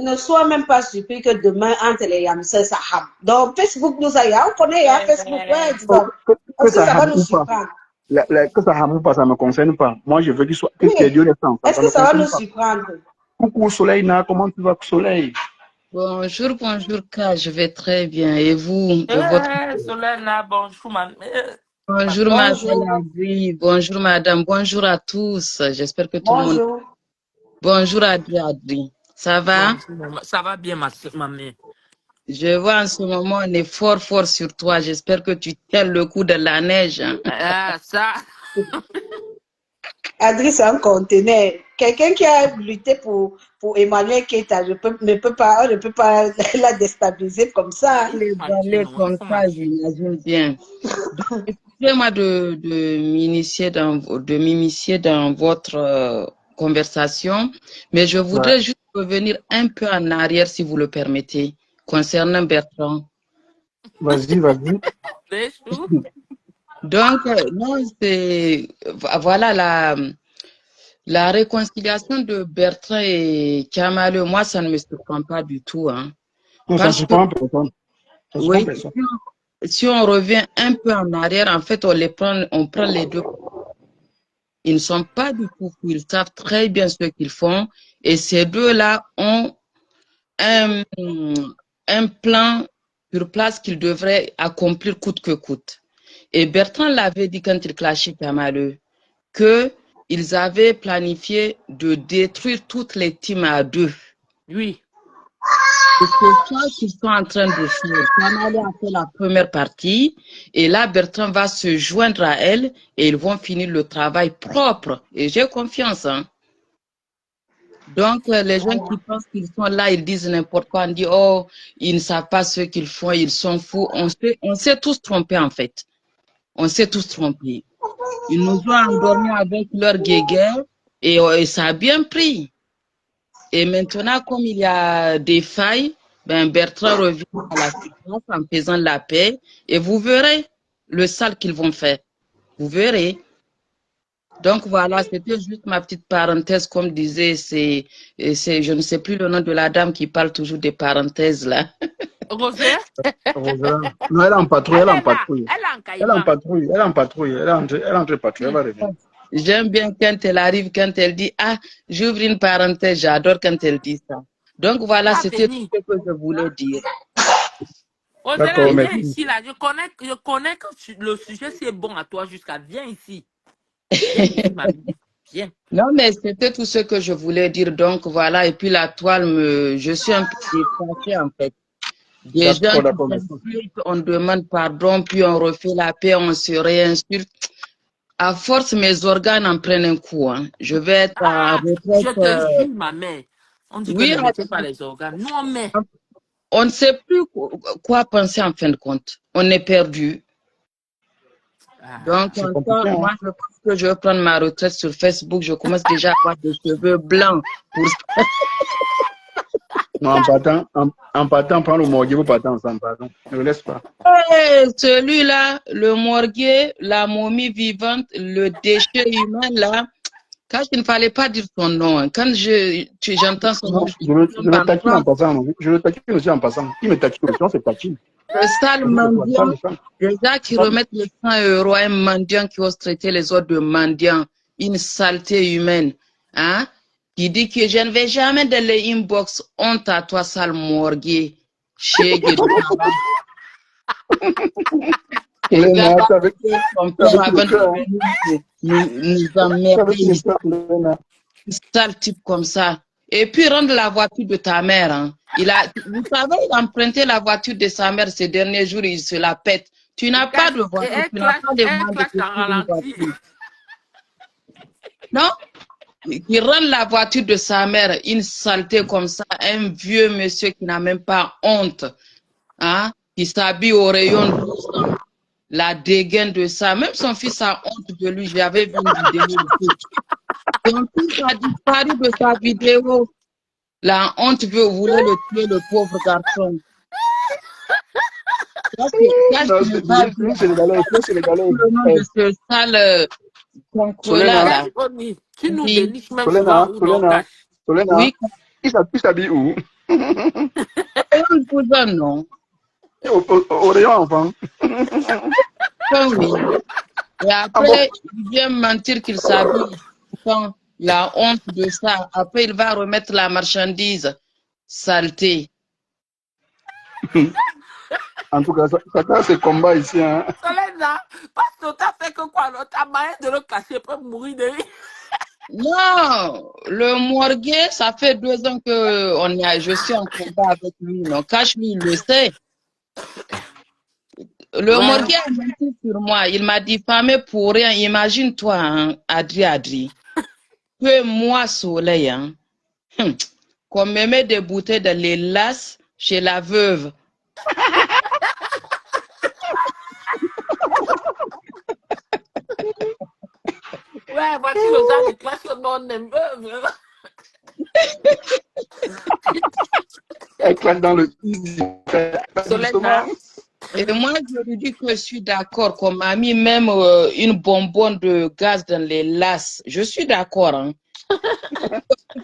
Ne sois même pas surpris que demain, entre les Yamseux, ça ham. Donc, Facebook, nous, ça y a, on connaît, Facebook, ouais, disons. Que ça ça va ham nous ou pas. surprendre. Que ça ham ou pas, ça ne me concerne pas. Moi, je veux qu'il soit. Oui. Que les dieux les sentent. Est-ce que ça va nous surprendre? Coucou Soleil, comment tu vas, Soleil? Bonjour, K, je vais très bien. Et vous, de votre... Soleil, bonjour, Bonjour, Madame. Bonjour, madame. Bonjour à tous. J'espère que tout le monde... Bonjour, Adri. Ça va? Bonjour, ça va bien, ma mère. Je vois en ce moment, on est fort sur toi. J'espère que tu tiens le coup de la neige. Ça... Adri, c'est un conteneur. Quelqu'un qui a lutté pour Emmanuel Keita, on ne peut pas la déstabiliser comme ça. Les balais comme ça, j'imagine bien. Excusez-moi de m'initier dans votre conversation, mais je voudrais juste revenir un peu en arrière, si vous le permettez, concernant Bertrand. Vas-y. Donc, non, voilà la réconciliation de Bertrand et Kamale. Moi, ça ne me surprend pas du tout. Hein. Non, ça ne surprend personne. Oui, si on revient un peu en arrière, en fait, on prend les deux. Ils ne sont pas du tout fous, ils savent très bien ce qu'ils font. Et ces deux-là ont un plan sur place qu'ils devraient accomplir coûte que coûte. Et Bertrand l'avait dit quand il clashait Kamale, qu'ils avaient planifié de détruire toutes les teams à deux. Oui. C'est ça qu'ils sont en train de faire. Kamale a fait la première partie et là, Bertrand va se joindre à elle et ils vont finir le travail propre. Et j'ai confiance. Hein. Donc, les gens qui pensent qu'ils sont là, ils disent n'importe quoi. On dit, oh, ils ne savent pas ce qu'ils font, ils sont fous. On s'est tous trompés, en fait. On s'est tous trompés. Ils nous ont endormis avec leur guéguerre et ça a bien pris. Et maintenant, comme il y a des failles, Bertrand revient à la surface en faisant la paix et vous verrez le sale qu'ils vont faire. Vous verrez. Donc voilà, c'était juste ma petite parenthèse, comme disait, je ne sais plus le nom de la dame qui parle toujours des parenthèses là. Rosée? Non, elle est en patrouille, elle est en patrouille. Elle est en patrouille, elle est entre patrouille, elle va revenir. J'aime bien quand elle arrive, quand elle dit, ah, j'ouvre une parenthèse, j'adore quand elle dit ça. Donc voilà, c'était tout ce que je voulais dire. D'accord, viens ici là, je connais que le sujet c'est bon à toi jusqu'à, viens ici. Viens ici, mamie. Viens. Non, mais c'était tout ce que je voulais dire. Donc voilà, et puis la toile, je suis un peu dépassée en fait. Des gens qui s'insultent, on demande pardon, puis on refait la paix, on se réinsulte. À force, mes organes en prennent un coup. Hein. Je vais être en Ah, je retraite. te jure, ma mère. On dit que Oui, ne mettez pas les organes. Non, mais. on ne sait plus quoi penser en fin de compte. On est perdu. Donc, C'est compliqué. moi, Hein. je pense que je vais prendre ma retraite sur Facebook. Je commence déjà à avoir des cheveux blancs. Non, en partant, prends le morgue, vous partez ensemble, pardon. Ne le laisse pas. Hey, celui-là, le morguet, la momie vivante, le déchet humain, là, quand il ne fallait pas dire son nom, hein, quand j'entends son nom, Non, je le taquine en passant. Non. Je le taquine aussi en passant. Qui me taquine aussi, on se taquine. le sale mendiant, déjà qui remettent les 100 € à un mendiant qui ose traiter les autres de mendiant, une saleté humaine, hein, qui dit que je ne vais jamais dans les inbox, honte à toi, sale morguet, chez Les nains, avec comme ça, avant de nous emmerder, sale type comme ça. Et puis rendre la voiture de ta mère. Hein. Vous savez, il a emprunté la voiture de sa mère ces derniers jours, il se la pète. Tu n'as pas de voiture, tu n'as pas de moyens de construire une voiture. Non? Il rend la voiture de sa mère une saleté comme ça, un vieux monsieur qui n'a même pas honte, hein, qui s'habille au rayon 12 ans, la dégaine de ça. Même son fils a honte de lui. J'avais vu une vidéo. Son fils a disparu de sa vidéo. La honte voulait le tuer, le pauvre garçon. C'est Le nom de ce sale concre-là. Tu nous déniches même souvent où l'on cache. Oui. Il s'habille où? Un cousin, non. Au rayon enfant. Oui. Et après, il vient mentir qu'il s'habille. La honte de ça. Après, il va remettre la marchandise. Saleté. En tout cas, ça c'est combat ici. Hein. Solène, parce que t'as fait que quoi? T'as moyen de le cacher pour mourir de rire. Non, le morguet, ça fait 2 ans que je suis en combat avec lui. Non, cache-lui, il le sait. Le morguet a menti sur moi. Il m'a diffamé pour rien. Imagine-toi, hein, Adri. Que moi, Soleil, hein, qu'on me met des bouteilles dans les lasses chez la veuve. Ouais, voici le genre de classe que l'on aime. Elle claque dans le Solène. Et moi, je lui dis que je suis d'accord, qu'on m'a mis même une bonbonne de gaz dans les lasses. Je suis d'accord. Hein.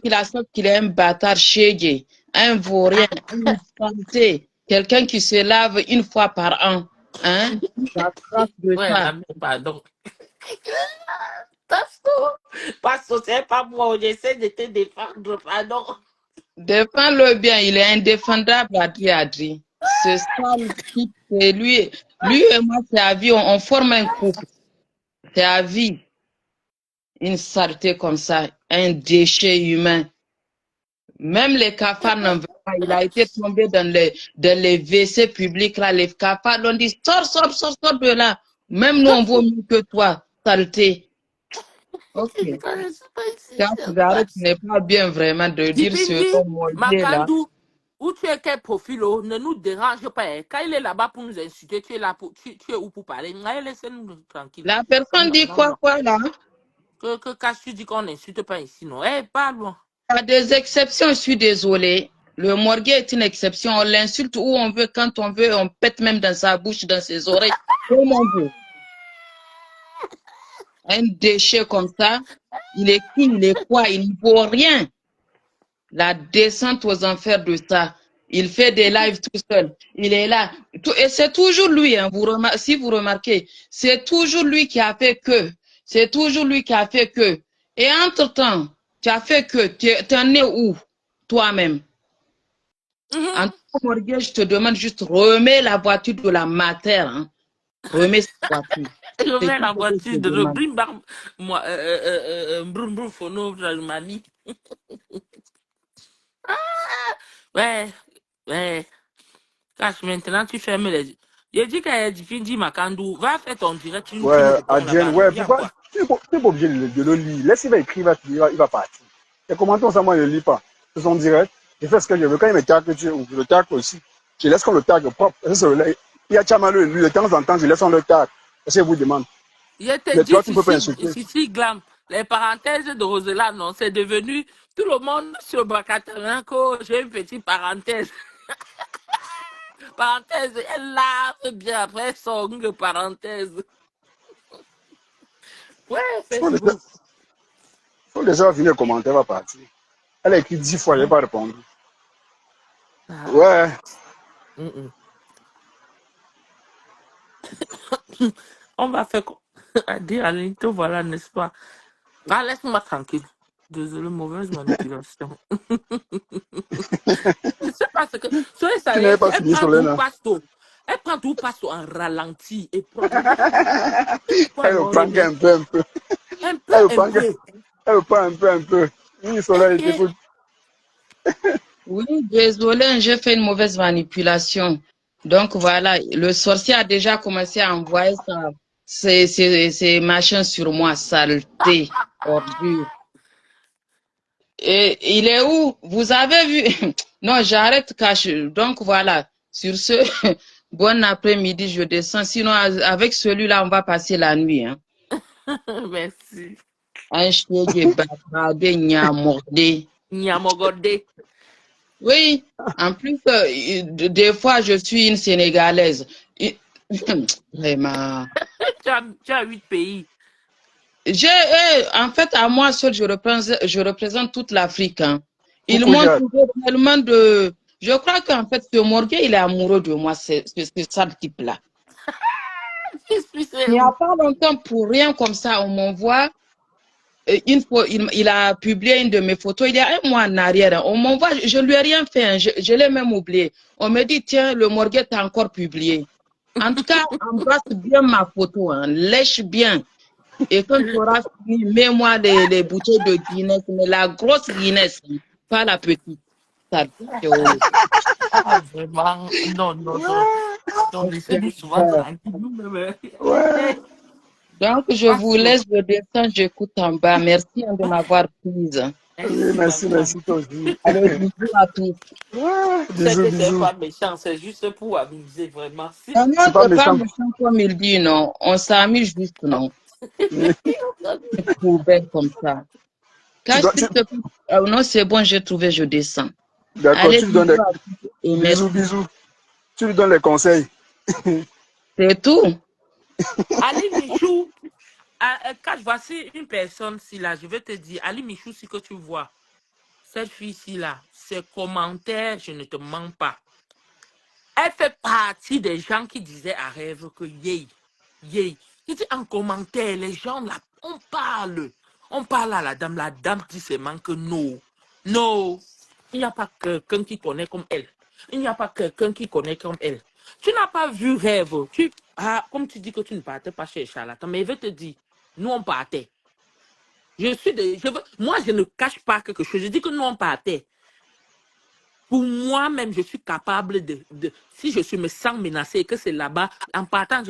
Il accepte qu'il est un bâtard chégué, un vaurien, une santé, quelqu'un qui se lave une fois par an. Hein? La trace de ça. Pardon. Parce que c'est pas moi, j'essaie de te défendre, pardon. Défends-le bien, il est indéfendable, Adri. Ce sale type, c'est lui et moi, c'est à vie, on forme un couple. C'est à vie. Une saleté comme ça, un déchet humain. Même les cafards n'en veulent pas. Il a été tombé dans les WC publics, là, les cafards l'ont dit, sors de là. Même nous, on vaut mieux que toi, saleté. Ok. Tu n'es pas bien vraiment de dire ce mot-là. Où tu es, quel profil, ne nous dérange pas. Quand il est là-bas pour nous insulter, tu es là pour, tu es où pour parler? Laissez-nous tranquille. La personne dit quoi là? Que quand tu dis qu'on n'insulte pas ici, non? Parle. Il y a des exceptions, je suis désolée. Le morguet est une exception. On l'insulte où on veut, quand on veut, on pète même dans sa bouche, dans ses oreilles, comme on veut. Un déchet comme ça, il est qui, il est quoi? Il ne vaut rien. La descente aux enfers de ça. Il fait des lives tout seul. Il est là. Et c'est toujours lui, hein, si vous remarquez, c'est toujours lui qui a fait que. C'est toujours lui qui a fait que. Et entre-temps, tu as fait que. Tu en es où, toi-même? En tout cas, Morguet, je te demande juste, remets la voiture de la mater. Hein. Remets cette voiture. Je mets la voiture de le brim-bam. Moi, brum phono, je m'allie. Ouais. Cache maintenant, tu fermes les yeux. J'ai dit qu'elle dit Makandou, va faire ton direct. Ouais, Adrienne, ouais, Tu n'es pas obligé de le lire. Laisse, il va écrire, il va partir. Les commentaires, ça, moi, je ne lis pas. Ce sont directs. Je fais ce que je veux. Quand il me tag, je le tag aussi. Je laisse qu'on le tag propre. Il y a Tchamalou, lui, de temps en temps, je laisse on le tag. Parce que je vous demande. Je te Mais dis, toi, tu ne peux pas insulter. Sissi Glam, les parenthèses de Rosela, non, c'est devenu tout le monde sur Bacataranco. J'ai une petite parenthèse. Parenthèse, elle lave bien après son parenthèse. Ouais, Facebook. Il faut déjà venir le commentaire, va partir. Elle a écrit 10 fois, je n'ai pas répondu. Ah. Ouais. On va faire dire à l'into, voilà, n'est-ce pas? Ah, laisse-moi tranquille. Désolé, mauvaise manipulation. Je sais pas ce que. Soyez Tu n'avais sérieux, pas elle fini prend sur tout l'un. pasto. Elle prend tout pasto en ralenti et prend. Elle le prend un peu, un peu. Un peu, Elle le un prend, peu. elle le prend un peu, un peu. Oui, Soleil, écoute. Oui, désolé, j'ai fait une mauvaise manipulation. Donc voilà, le sorcier a déjà commencé à envoyer ses machins sur moi, saleté, ordure. Et il est où? Vous avez vu? Non, j'arrête cache. Donc voilà, sur ce, bon après-midi, je descends. Sinon, avec celui-là, on va passer la nuit. Hein. Merci. Un chien qui est bâtardé, nyamordé. Nyamogode. Oui, en plus, des fois, je suis une Sénégalaise. Vraiment. Tu as 8 pays. En fait, à moi seul, je représente toute l'Afrique. Hein. Ils Coucou, m'ont Jade. trouvé tellement de... Je crois qu'en fait, ce Morgan, il est amoureux de moi, c'est ça le type-là. Il n'y a pas longtemps, pour rien comme ça, on m'envoie... Une fois, il a publié une de mes photos, il y a un mois en arrière. Hein. On m'envoie, je lui ai rien fait, hein, je l'ai même oublié. On me dit, tiens, le Morgan t'a encore publié. En tout cas, embrasse bien ma photo, hein, lèche bien. Et quand tu auras fini, mets-moi les bouteilles de Guinness, mais la grosse Guinness, hein, pas la petite. Ça, Ah, vraiment. Non, non, non. Non, laissez-nous souvent tranquille. Nous-mêmes. Ouais. donc, je vous laisse, je descends, j'écoute en bas. Merci hein, de m'avoir prise. Oui, Merci, merci, maman. merci, toi aussi. Allez, bisous à tous. Ouais. C'est Bisous, que c'est bisous. pas méchant, c'est juste pour amuser, vraiment. Si... Non, C'est non, pas c'est pas méchant. méchant comme il dit, non. On s'amuse juste, non. C'est poubelle comme ça. Tu Cache, dois, s'il te plaît. Non, c'est bon, j'ai trouvé, je descends. d'accord, Allez, tu lui donnes des bisous à tous et bisous, merci. bisous. Tu lui donnes les conseils. C'est tout. Ali Michou, quand voici une personne ci là, je vais te dire, Ali Michou, si que tu vois, cette fille-ci là, ses commentaires, je ne te mens pas. Elle fait partie des gens qui disaient à rêve que yay, yay. Je dis en commentaire, les gens là, on parle. On parle à la dame dit seulement que non, non, il n'y a pas quelqu'un qui connaît comme elle. Il n'y a pas quelqu'un qui connaît comme elle. Tu n'as pas vu rêve. Comme tu dis que tu ne partais pas chez Charlatan, mais je vais te dire, nous on partait. Moi, je ne cache pas quelque chose. Je dis que nous on partait. Pour moi-même, je suis capable si je me sens menacée et que c'est là-bas, en partant,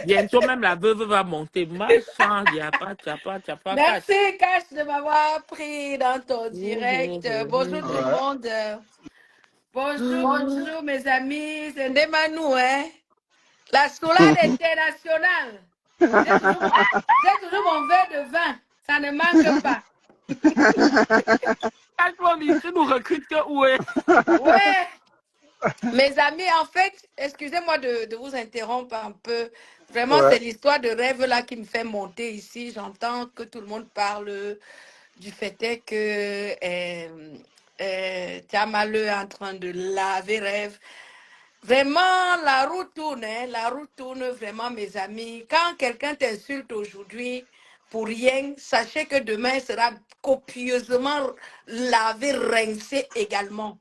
bientôt même la veuve va monter. Machin, il n'y a pas, tu n'as pas cache. Merci, Cash, de m'avoir pris dans ton direct. Bonjour tout le Ouais. monde. Bonjour, bonjour mes amis. C'est Ndemanou, hein? La Soulade internationale. J'ai toujours mon verre de vin. Ça ne manque pas. Tu nous recrutes que où est? Ouais. Mes amis, en fait, excusez-moi de vous interrompre un peu. Vraiment, Ouais. c'est l'histoire de rêve là qui me fait monter ici. J'entends que tout le monde parle du fait est que Tiamaleu est en train de laver rêve. Vraiment, la roue tourne, hein, la roue tourne vraiment, mes amis. Quand quelqu'un t'insulte aujourd'hui pour rien, sachez que demain sera copieusement lavé, rincé également.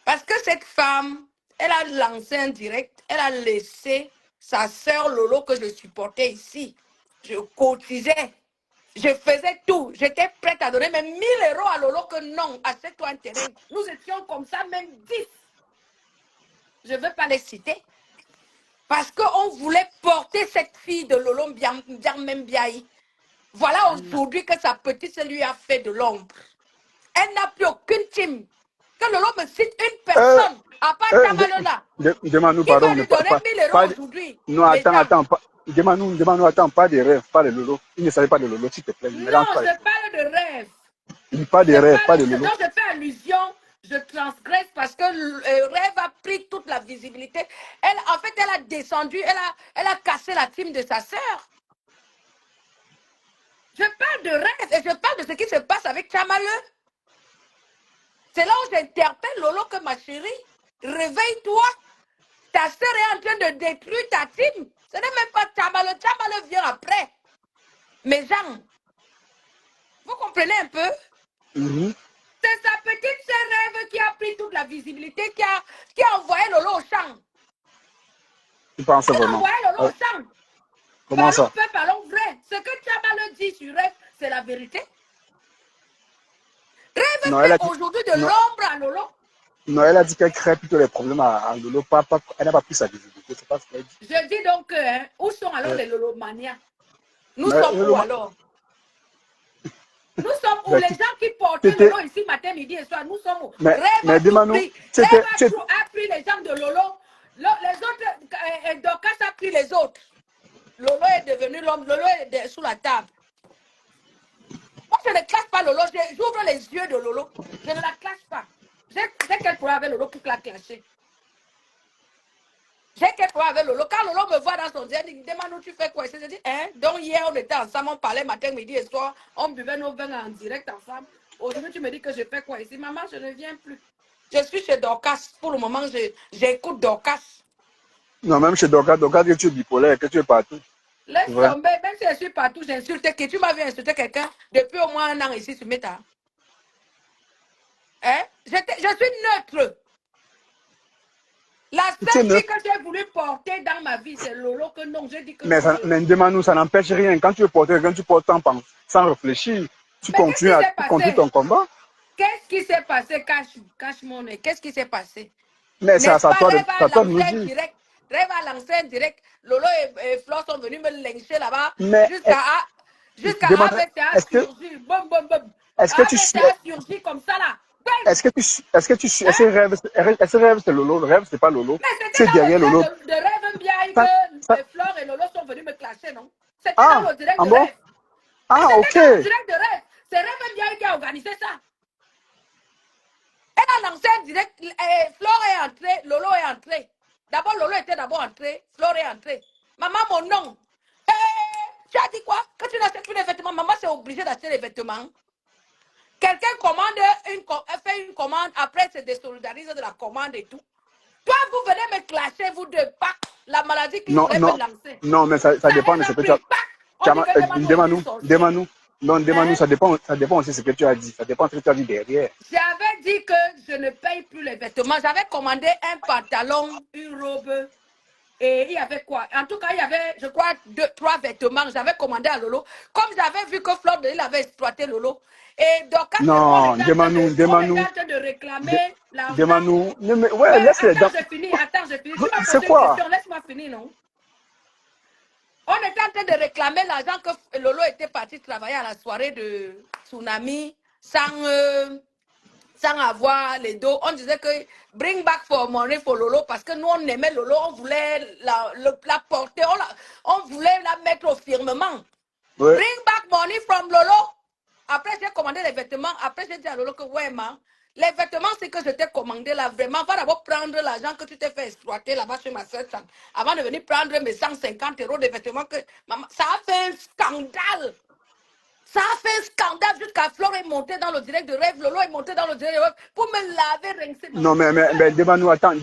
Parce que cette femme, elle a lancé un direct, elle a laissé sa sœur Lolo que je supportais ici. Je cotisais, je faisais tout. J'étais prête à donner même 1 000 € à Lolo que non, achète-toi un terrain. Nous étions comme ça, même 10. Je ne veux pas les citer. Parce qu'on voulait porter cette fille de Lolo Mbiaye. Voilà aujourd'hui que sa petite lui a fait de l'ombre. Elle n'a plus aucune team. Que Lolo me cite une personne, à part Tamalona, Demande-nous, qui va pardon, lui donner 1000 euros aujourd'hui. Non, attends, demande-nous, attends, pas de rêve, pas de Lolo. Il ne savait pas de Lolo, s'il te plaît. Non, je parle de rêve. Pas de rêve, pas de Lolo. Donc, je fais allusion, je transgresse parce que Rêve a pris toute la visibilité. En fait, elle a descendu, elle a cassé la team de sa sœur. Je parle de rêve et je parle de ce qui se passe avec Chamaleu. C'est là où j'interpelle Lolo que ma chérie, réveille-toi. Ta sœur est en train de détruire ta team. Ce n'est même pas Chamaleu. Chamaleu vient après. Mais Jean, vous comprenez un peu? C'est sa petite sœur Rêve qui a pris toute la visibilité, qui a envoyé Lolo au champ. Tu penses vraiment? Elle a envoyé Lolo au champ. Comment ça? Parlons vrai. Ce que Chamaleu dit sur Rêve, c'est la vérité. Rêve fait aujourd'hui de l'ombre à Lolo. Non, elle a dit qu'elle crée plutôt les problèmes à Lolo. Elle n'a pas pris sa visibilité. C'est pas ce qu'elle dit. Je dis donc, où sont alors les Lolomanias? Nous sommes où alors? Nous sommes où? Les gens qui portaient Lolo ici matin, midi et soir, nous sommes où? Rêve a pris les gens de Lolo. Les autres, Dorcas a pris les autres. Lolo est devenu l'homme. Lolo est sous la table. Moi, je ne classe pas Lolo. J'ouvre les yeux de Lolo. Je ne la classe pas. J'ai quel problème avec Lolo pour la clasher? J'ai quel problème avec Lolo? Quand Lolo me voit dans son diable, il me demande où tu fais quoi? Je dis, hein? Donc hier, on était ensemble, on parlait matin, midi et soir, on buvait nos vins en direct ensemble. Aujourd'hui, tu me dis que je fais quoi ici? Maman, je ne viens plus. Je suis chez Dorcas. Pour le moment, j'écoute Dorcas. Non, même chez Dorcas, que tu es bipolaire, que tu es partout. Laisse tomber, même si je suis partout, j'insulte. Que tu m'as vu insulter quelqu'un depuis au moins 1 an ici sur Meta. Hein? Je suis neutre. La seule fille que j'ai voulu porter dans ma vie, c'est Lolo que non, j'ai dit que mais demande-nous, ça n'empêche rien. Quand tu veux porter quelqu'un, tu portes sans réfléchir. Tu continues ton combat. Qu'est-ce qui s'est passé? Cache mon nez. Qu'est-ce qui s'est passé? Mais c'est à toi de nous dire. Rêve à lancer en direct. Lolo et Flore sont venus me lyncher là-bas. Jusqu'à ABTA surgir. Boum, boum, boum. ABTA surgir comme ça là. Est-ce que Rêve c'est Lolo? Le Rêve c'est pas Lolo. Mais c'était dans Lolo. De Rêve Mbiaye que Flore et Lolo sont venus me clasher, non? C'était dans le direct de Rêve. Ah, ok. C'était dans le direct de Rêve. C'est Rêve Mbiaye qui a organisé ça. Elle a lancé un direct. Flore est entrée, Lolo est entré. D'abord, Lolo était d'abord entré, Flore est entrée. Maman, mon nom. Tu as dit quoi? Que tu n'achètes plus les vêtements. Maman, c'est obligé d'acheter les vêtements. Quelqu'un fait une commande, après se désolidarise de la commande et tout. Toi, vous venez me clasher, vous deux, pas la maladie qui voulait me lancer. Non, mais ça dépend de ce que tu as. Demande-nous. Non, demande-nous, ça dépend aussi de ce que tu as dit. Ça dépend de ce que tu as dit derrière. J'avais dit que je ne paye plus les vêtements. J'avais commandé un pantalon, une robe. Et il y avait quoi? En tout cas, il y avait, je crois, 2-3 vêtements. J'avais commandé à Lolo. Comme j'avais vu que Flore il avait exploité Lolo. Et donc, quand on était en train de réclamer l'argent. Demande-nous. Ouais, laisse-les. Attends, je finis. Tu m'as posé une question. Laisse-moi finir, non? On était en train de réclamer l'argent que Lolo était parti travailler à la soirée de Tsunami sans avoir les dos. On disait que bring back for money for Lolo parce que nous, on aimait Lolo, on voulait la porter, on voulait la mettre au firmament. Ouais. Bring back money from Lolo. Après, j'ai commandé les vêtements. Après, j'ai dit à Lolo que, ouais, ma, les vêtements, c'est que je t'ai commandé là, vraiment. Va d'abord prendre l'argent que tu t'es fait exploiter là-bas chez ma soeur avant de venir prendre mes 150 € de vêtements. Maman, ça a fait un scandale. Ça a fait un scandale jusqu'à Flore est montée dans le direct de Rêve. Lolo est monté dans le direct de Rêve pour me laver, rincer. Non, mais demande-nous, attends.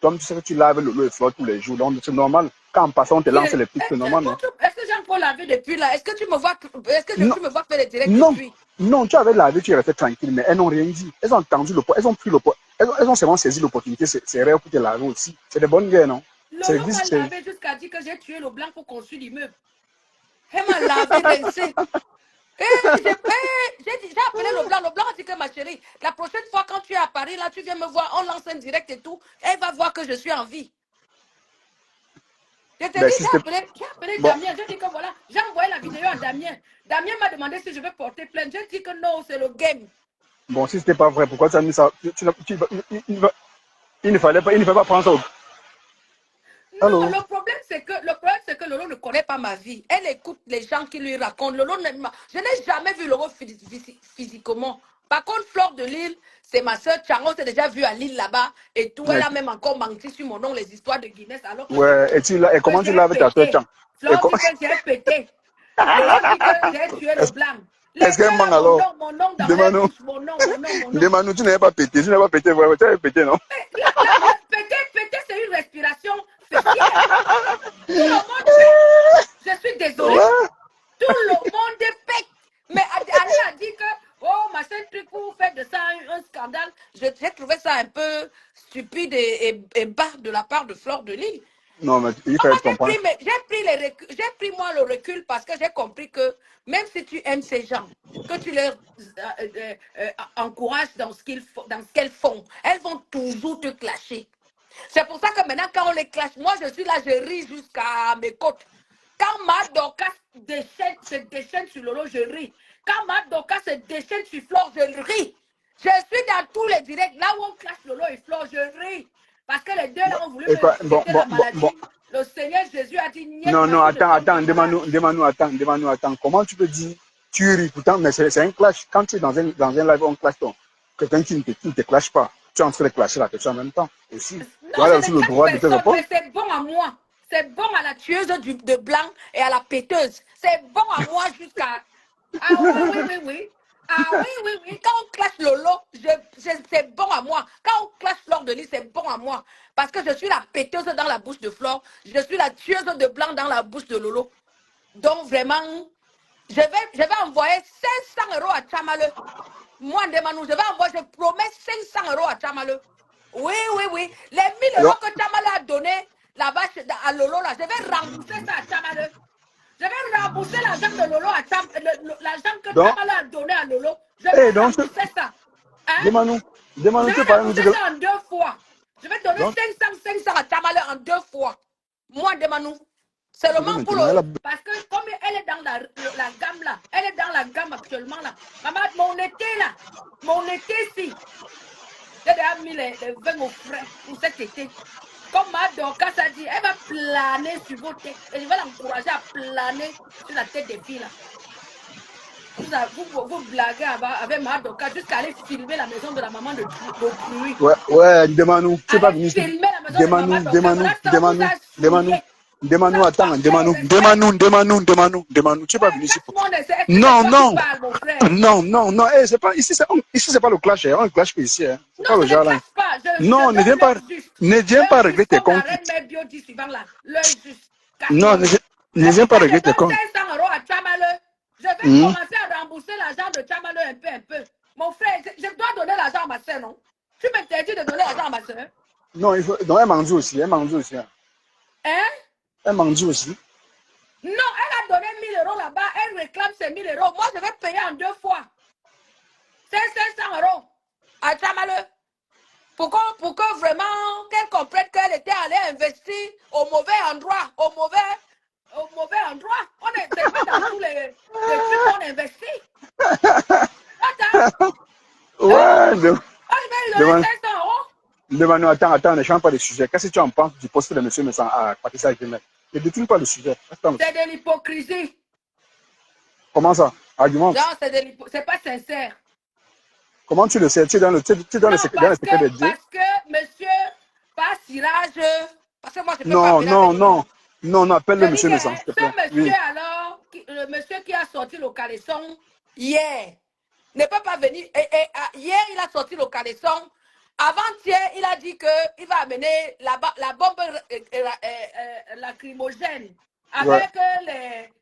Toi, tu sais que tu laves Lolo et Flore tous les jours. Donc, c'est normal. Quand en passant, on te lance les pics, c'est normal, non? Est-ce que j'ai encore lavé depuis là? Est-ce que tu me vois faire les directs depuis? Non, tu avais lavé, tu es resté tranquille, mais elles n'ont rien dit. Elles ont entendu elles ont pris elles ont seulement saisi l'opportunité. C'est rare pour te laver aussi. C'est de bonnes guerres, non? Lolo m'a lavé jusqu'à dire que j'ai tué le blanc pour construire l'immeuble. Elle m'a lavé, rincé. J'ai appelé le blanc. Le blanc a dit que ma chérie, la prochaine fois quand tu es à Paris, là, tu viens me voir, on lance un direct et tout. Elle va voir que je suis en vie. Je te Ben, dis, si c'était... j'ai appelé Bon, Damien. Je dis que voilà, j'ai envoyé la vidéo à Damien. Damien m'a demandé si je vais porter plainte. Je dis que non, c'est le game. bon, si c'était pas vrai, pourquoi tu as mis ça? Il ne fallait pas prendre ça. Non, Allô? le problème, c'est que Lolo ne connaît pas ma vie. Elle écoute les gens qui lui racontent. Je n'ai jamais vu Lolo physiquement. Par contre, Fleur de Lille, c'est ma soeur. Chango s'est déjà vue à Lille là-bas et tout. Elle Ouais, a même encore menti sur mon nom, les histoires de Guinness, alors que je ouais, dis et que comment tu j'ai l'as avec ta soeur, pété. tiens? Et Fleur dit que j'ai pété. Lolo dit que j'ai tué le est-ce blanc. Les est-ce deux qu'elle ment là, alors? mon nom dans leur Demande-nous. bouche. Mon nom. Demande-nous, tu n'avais pas pété. Tu n'avais pas pété, ouais, tu avais pété, non? Péter, c'est une respiration faciale. Tout le monde pète. Je suis désolée. Ouais. Tout le monde pète. Mais Ali a dit que, oh, ma seule truc pour faire de ça un scandale. J'ai trouvé ça un peu stupide et bas de la part de Fleur de Lille. Non, mais il Moi, fallait comprendre. j'ai pris moi le recul parce que j'ai compris que même si tu aimes ces gens, que tu les encourages dans ce qu'elles font, elles vont toujours te clasher. C'est pour ça que maintenant, quand on les clash, moi, je suis là, je ris jusqu'à mes côtes. Quand ma Dorcas se déchaîne sur Lolo, je ris. Quand ma Dorcas se déchaîne sur Flore, je ris. Je suis dans tous les directs. Là où on clash Lolo et Flore, je ris. Parce que les deux là ont voulu Et quoi? me Bon, jeter bon, la bon, bon. maladie. Le Seigneur Jésus a dit, niet, Non, ma non, fille ne tombe pas malade. demande-nous, attends. Comment tu peux dire, tu ris pourtant, mais c'est un clash. Quand tu es dans un live, on clash ton. Quelqu'un qui ne te clash pas, tu es en train de clasher la personne en même temps. Aussi. Tu Non, as je aussi ne le clash droit de te personne, répondre. mais c'est bon à moi. C'est bon à la tueuse de blanc et à la péteuse. C'est bon à moi jusqu'à... Ah oui. Ah oui. Quand on clash Lolo, c'est bon à moi. Quand on clash Fleur de Lys, c'est bon à moi. Parce que je suis la péteuse dans la bouche de Flore. Je suis la tueuse de blanc dans la bouche de Lolo. Donc vraiment, je vais envoyer 500 € à Chamale. Moi, Ndemanou, je promets 500 € à Chamale. Oui. Les 1000 Alors, € que Chamale a donné là-bas à Lolo, là, je vais rembourser ça à Chamale. Je vais rembourser l'argent de Lolo à l'argent que donc, Chamale a donné à Lolo. Je vais donc, rembourser ça. Hein? demande-nous, Je tu vais parles, nous rembourser ça en 2 fois. Je vais donner donc, 500 à Chamale en 2 fois. Moi, Ndemanou. Seulement pour maintenant, parce que comme elle est dans la gamme là, elle est dans la gamme actuellement là. Maman, mon été là, mon été si. J'ai déjà mis les 20 au frais pour cet été. Comme ma Dorcas a dit, elle va planer sur vos têtes. Et je vais l'encourager à planer sur la tête des filles là. Vous blaguez avec ma Dorcas jusqu'à aller filmer la maison de la maman d'autrui. ouais, demande-nous, tu es pas venu ici. Filmer la maison de maman Dorcas. Demande-nous, attends, demande-nous, tu es pas venu ici pour... Non, c'est pas, ici, c'est pas le clash, on ne clash pas ici, hein. C'est pas le genre là. Non, ne viens pas régler tes comptes. Non, ne viens pas régler tes comptes. Je vais commencer à rembourser l'argent de Chamale un peu. Mon frère, je dois donner l'argent à ma soeur, non? Tu m'interdis de donner l'argent à ma soeur? Non, elle mange aussi, Hein? Elle mange aussi. Non, elle a donné 1000 € là-bas, elle réclame ses 1000 €. Moi, je vais payer en 2 fois. C'est 500 € à Chamale. Pour que vraiment, qu'elle comprenne qu'elle était allée investir au mauvais endroit, au mauvais endroit. C'est pas dans tous les trucs qu'on investit. Attends. Ouais, je vais lui donner 500 €. Demande-nous, attends, ne change pas de sujet. Qu'est-ce que tu en penses du poste de monsieur Messan à Patricia Guinée? Ne détourne pas le sujet. C'est de l'hypocrisie. Comment ça? Argument? Non, c'est pas sincère. Comment tu le sais? Tu es dans le secret des dieux? Parce que monsieur Passirage, parce que moi je peux pas appeler non, appelle-le monsieur Messan, s'il te plaît. Ce monsieur alors, le monsieur qui a sorti le caleçon hier, ne peut pas venir. Hier, il a sorti le caleçon. Avant-hier, il a dit qu'il va amener la bombe lacrymogène. Avec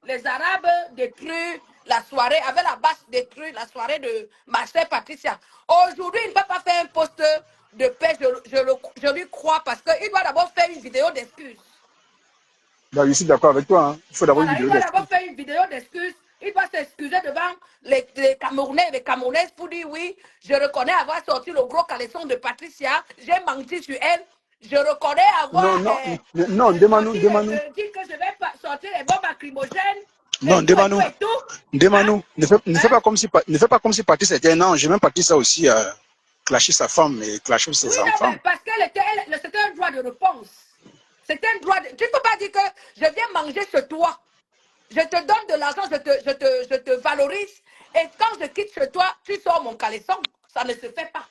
les Arabes détruits la soirée, avec la base détruite la soirée de Marseille Patricia. Aujourd'hui, il ne peut pas faire un poste de paix, je lui crois, parce qu'il doit d'abord faire une vidéo d'excuses. Ben, je suis d'accord avec toi. Hein. Il faut d'abord Il doit d'abord faire une vidéo d'excuses. Il doit s'excuser devant les Camerounais et les Camerounaises pour dire oui, je reconnais avoir sorti le gros caleçon de Patricia. J'ai menti sur elle. Je reconnais avoir Non, Ndemanu, dit que je vais sortir les bombes lacrymogènes non, et tout et Ndemanu, tout et tout. Hein? Ndemanu, ne fais Hein? pas comme si, parti c'était non, j'ai même parti ça aussi, clasher sa femme et clasher Oui, ses non, enfants. mais parce que c'était un droit de réponse. C'était un droit de... Tu ne peux pas dire que je viens manger chez toi. Je te donne de l'argent, je te valorise. Et quand je quitte chez toi, tu sors mon caleçon. Ça ne se fait pas.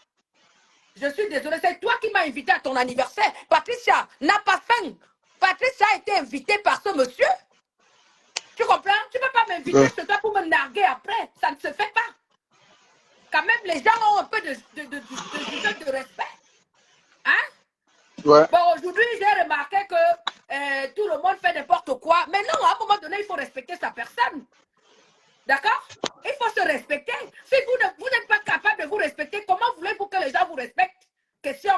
Je suis désolée, c'est toi qui m'as invité à ton anniversaire. Patricia n'a pas faim. Patricia a été invitée par ce monsieur. Tu comprends? Tu ne peux pas m'inviter chez toi pour me narguer après. Ça ne se fait pas. Quand même, les gens ont un peu de respect. Hein? Ouais. Bon, aujourd'hui, j'ai remarqué que tout le monde fait n'importe quoi. Mais non, à un moment donné, il faut respecter sa personne. D'accord? Il faut se respecter. Si vous n'êtes pas capable de vous respecter, comment voulez-vous que les gens vous respectent? Question.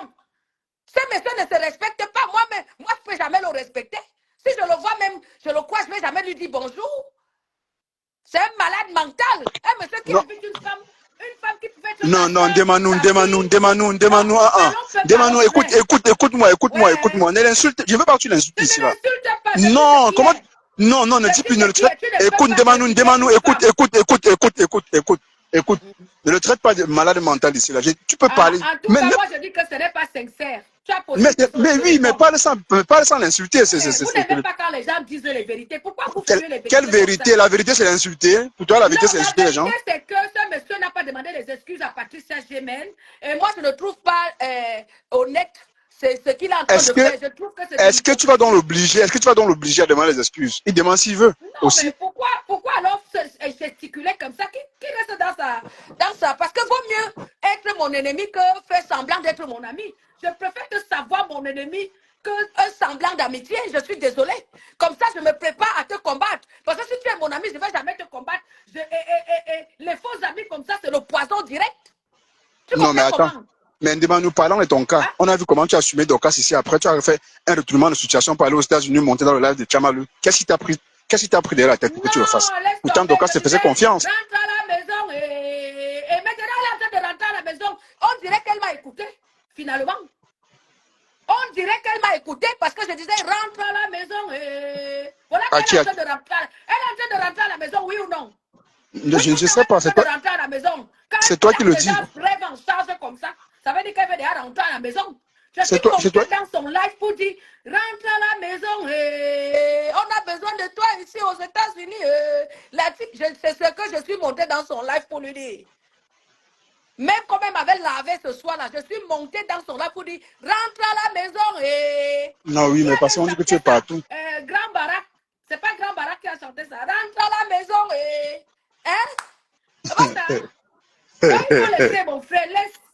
Ce monsieur ne se respecte pas. Moi, je ne peux jamais le respecter. Si je le vois même, je le crois, je ne vais jamais lui dire bonjour. C'est un malade mental. Un monsieur qui invite une femme qui pouvait être non, Ndemanu, écoute-moi. Ne l'insulte, je veux pas que tu l'insultes tu ici ne là. l'insultes pas, Non, je comment? sais qui est. Non, ne dis plus, ne le traite. Écoute, écoute. Ne le traite pas de malade mental ici là. Tu peux parler. En tout cas, moi je dis que ce n'est pas sincère. Tu as posé une question. Mais oui, mais parle sans l'insulter. Vous n'aimez pas quand les gens disent les vérités. Pourquoi vous fuyez les vérités? Quelle vérité? Comme ça? La vérité, c'est l'insulter. Pour toi, la vérité, c'est insulter les gens. La vérité, c'est que ce monsieur n'a pas demandé des excuses à Patricia Gémen. Et moi, je ne trouve pas honnête ce qu'il est en train de faire. Je trouve que c'est Est-ce que tu vas donc l'obliger? Est-ce que tu vas donc l'obliger à demander des excuses? Il demande s'il veut. Non, aussi. mais pourquoi alors gesticuler comme ça? Qui reste dans sa... Parce que vaut mieux être mon ennemi que faire semblant d'être mon ami. Je préfère te savoir mon ennemi qu'un semblant d'amitié. Je suis désolée. Comme ça, je me prépare à te combattre. Parce que si tu es mon ami, je ne vais jamais te combattre. Les faux amis comme ça, c'est le poison direct. Tu non, mais attends. Comment? Mais nous parlons de ton cas. Hein? On a vu comment tu as assumé Dorcas ici. Après, tu as fait un retournement de situation pour aller aux États-Unis, monter dans le live de Chamalu. Qu'est-ce qui t'a pris derrière la tête pour que tu le fasses? Pourtant, Dorcas te faisait confiance. Rentre à la maison et maintenant, elle est en train de rentrer à la maison. On dirait qu'elle m'a écouté, finalement. On dirait qu'elle m'a écouté parce que je disais rentre à la maison et voilà qu'elle est en train de rentrer. Elle est en train de rentrer à la maison, oui ou non? Je ne sais pas, c'est toi. Rentrer à la maison. C'est toi qui le dis. Rêve en charge comme ça. Ça veut dire qu'elle veut déjà rentrer à la maison. Je suis montée dans son live pour dire rentre à la maison et on a besoin de toi ici aux États-Unis. C'est ce que je suis montée dans son live pour lui dire. Même quand elle m'avait lavé ce soir-là, je suis montée dans son live pour dire rentre à la maison et. Non, oui, mais parce qu'on dit que tu es partout. Grand Barak, c'est pas Grand Barak qui a chanté ça. Rentre à la maison et. Hein? Voilà. Donc, il faut laisser mon frère,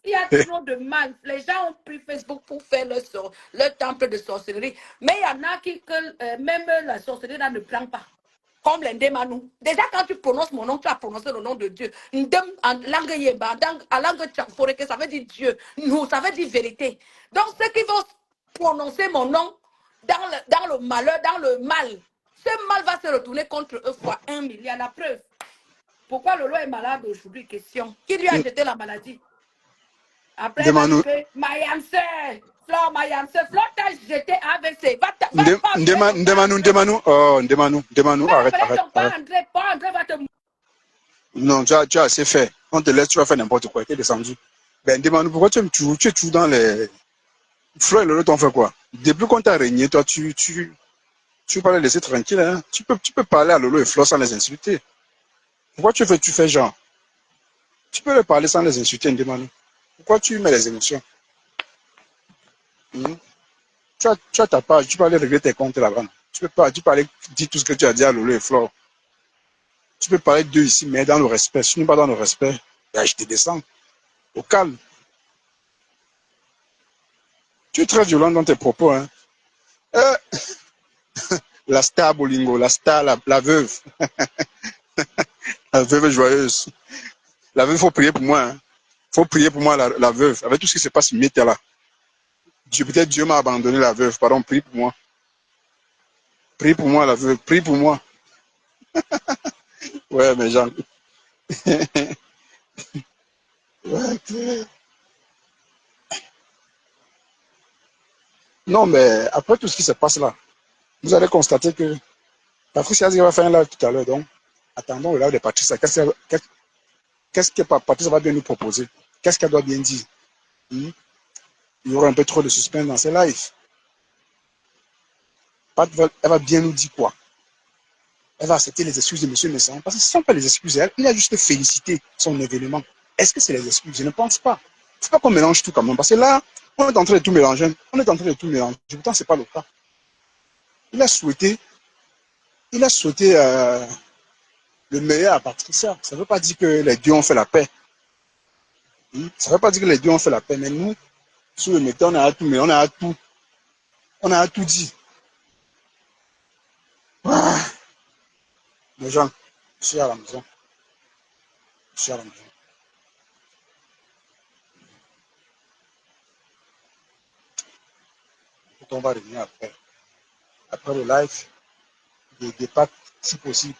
il y a trop de mal. Les gens ont pris Facebook pour faire leur temple de sorcellerie. Mais il y en a qui, même la sorcellerie là ne prend pas. Comme les Ndemanu. Déjà, quand tu prononces mon nom, tu as prononcé le nom de Dieu. Ndem en langue yéba, en langue tchaforeke, ça veut dire Dieu. Nous, ça veut dire vérité. Donc, ceux qui vont prononcer mon nom dans le malheur, dans le mal, ce mal va se retourner contre eux fois 1 milliard. La preuve. Pourquoi Lolo est malade aujourd'hui? Question. Qui lui a jeté la maladie? Après, il m'a dit que Flore t'a jeté AVC. Ndemanu, arrête. Pas André va te... Non, tu as assez fait. On te laisse, tu vas faire n'importe quoi. Tu es descendu. Ben, Ndemanu, pourquoi tu es toujours dans les... Flore et Lolo t'ont fait quoi? Depuis qu'on t'a régné, toi, tu peux pas les laisser tranquilles. Hein? Tu peux parler à Lolo et Flore sans les insulter. Pourquoi tu fais genre? Tu peux leur parler sans les insulter, Ndemanu. Pourquoi tu mets les émotions? Tu as ta page, tu peux aller régler tes comptes là-bas. Tu peux aller dire tout ce que tu as dit à Lolo et Flore. Tu peux parler d'eux ici, mais dans le respect. Si tu n'es pas dans le respect, ben, je te descends. Au calme. Tu es très violent dans tes propos. Hein. La star Bolingo, la star, la veuve. La veuve joyeuse. La veuve, il faut prier pour moi. Hein. Faut prier pour moi, la veuve. Avec tout ce qui se passe, Miette là. Peut-être Dieu m'a abandonné, la veuve. Pardon, prie pour moi. Prie pour moi, la veuve. Prie pour moi. Ouais, mais Jean. Ouais. Non, mais après tout ce qui se passe là, vous allez constater que Patricia va faire un live tout à l'heure. Donc, attendons le live de Patricia. Qu'est-ce que Patricia va bien nous proposer? Qu'est-ce qu'elle doit bien dire? Il y aura un peu trop de suspense dans ses lives. Elle va bien nous dire quoi? Elle va accepter les excuses de M. Messan. Parce que ce ne sont pas les excuses. Il a juste félicité son événement. Est-ce que c'est les excuses? Je ne pense pas. Il ne faut pas qu'on mélange tout quand même. Parce que là, on est en train de tout mélanger. On est en train de tout mélanger. Pourtant, ce n'est pas le cas. Il a souhaité le meilleur à Patricia. Ça ne veut pas dire que les deux ont fait la paix. Ça ne veut pas dire que les deux ont fait la paix. Mais nous, sur le métier, on a tout, mais on a tout dit. Ah, les gens, je suis à la maison. Je suis à la maison. On va revenir après. Après le live, des débats si possible.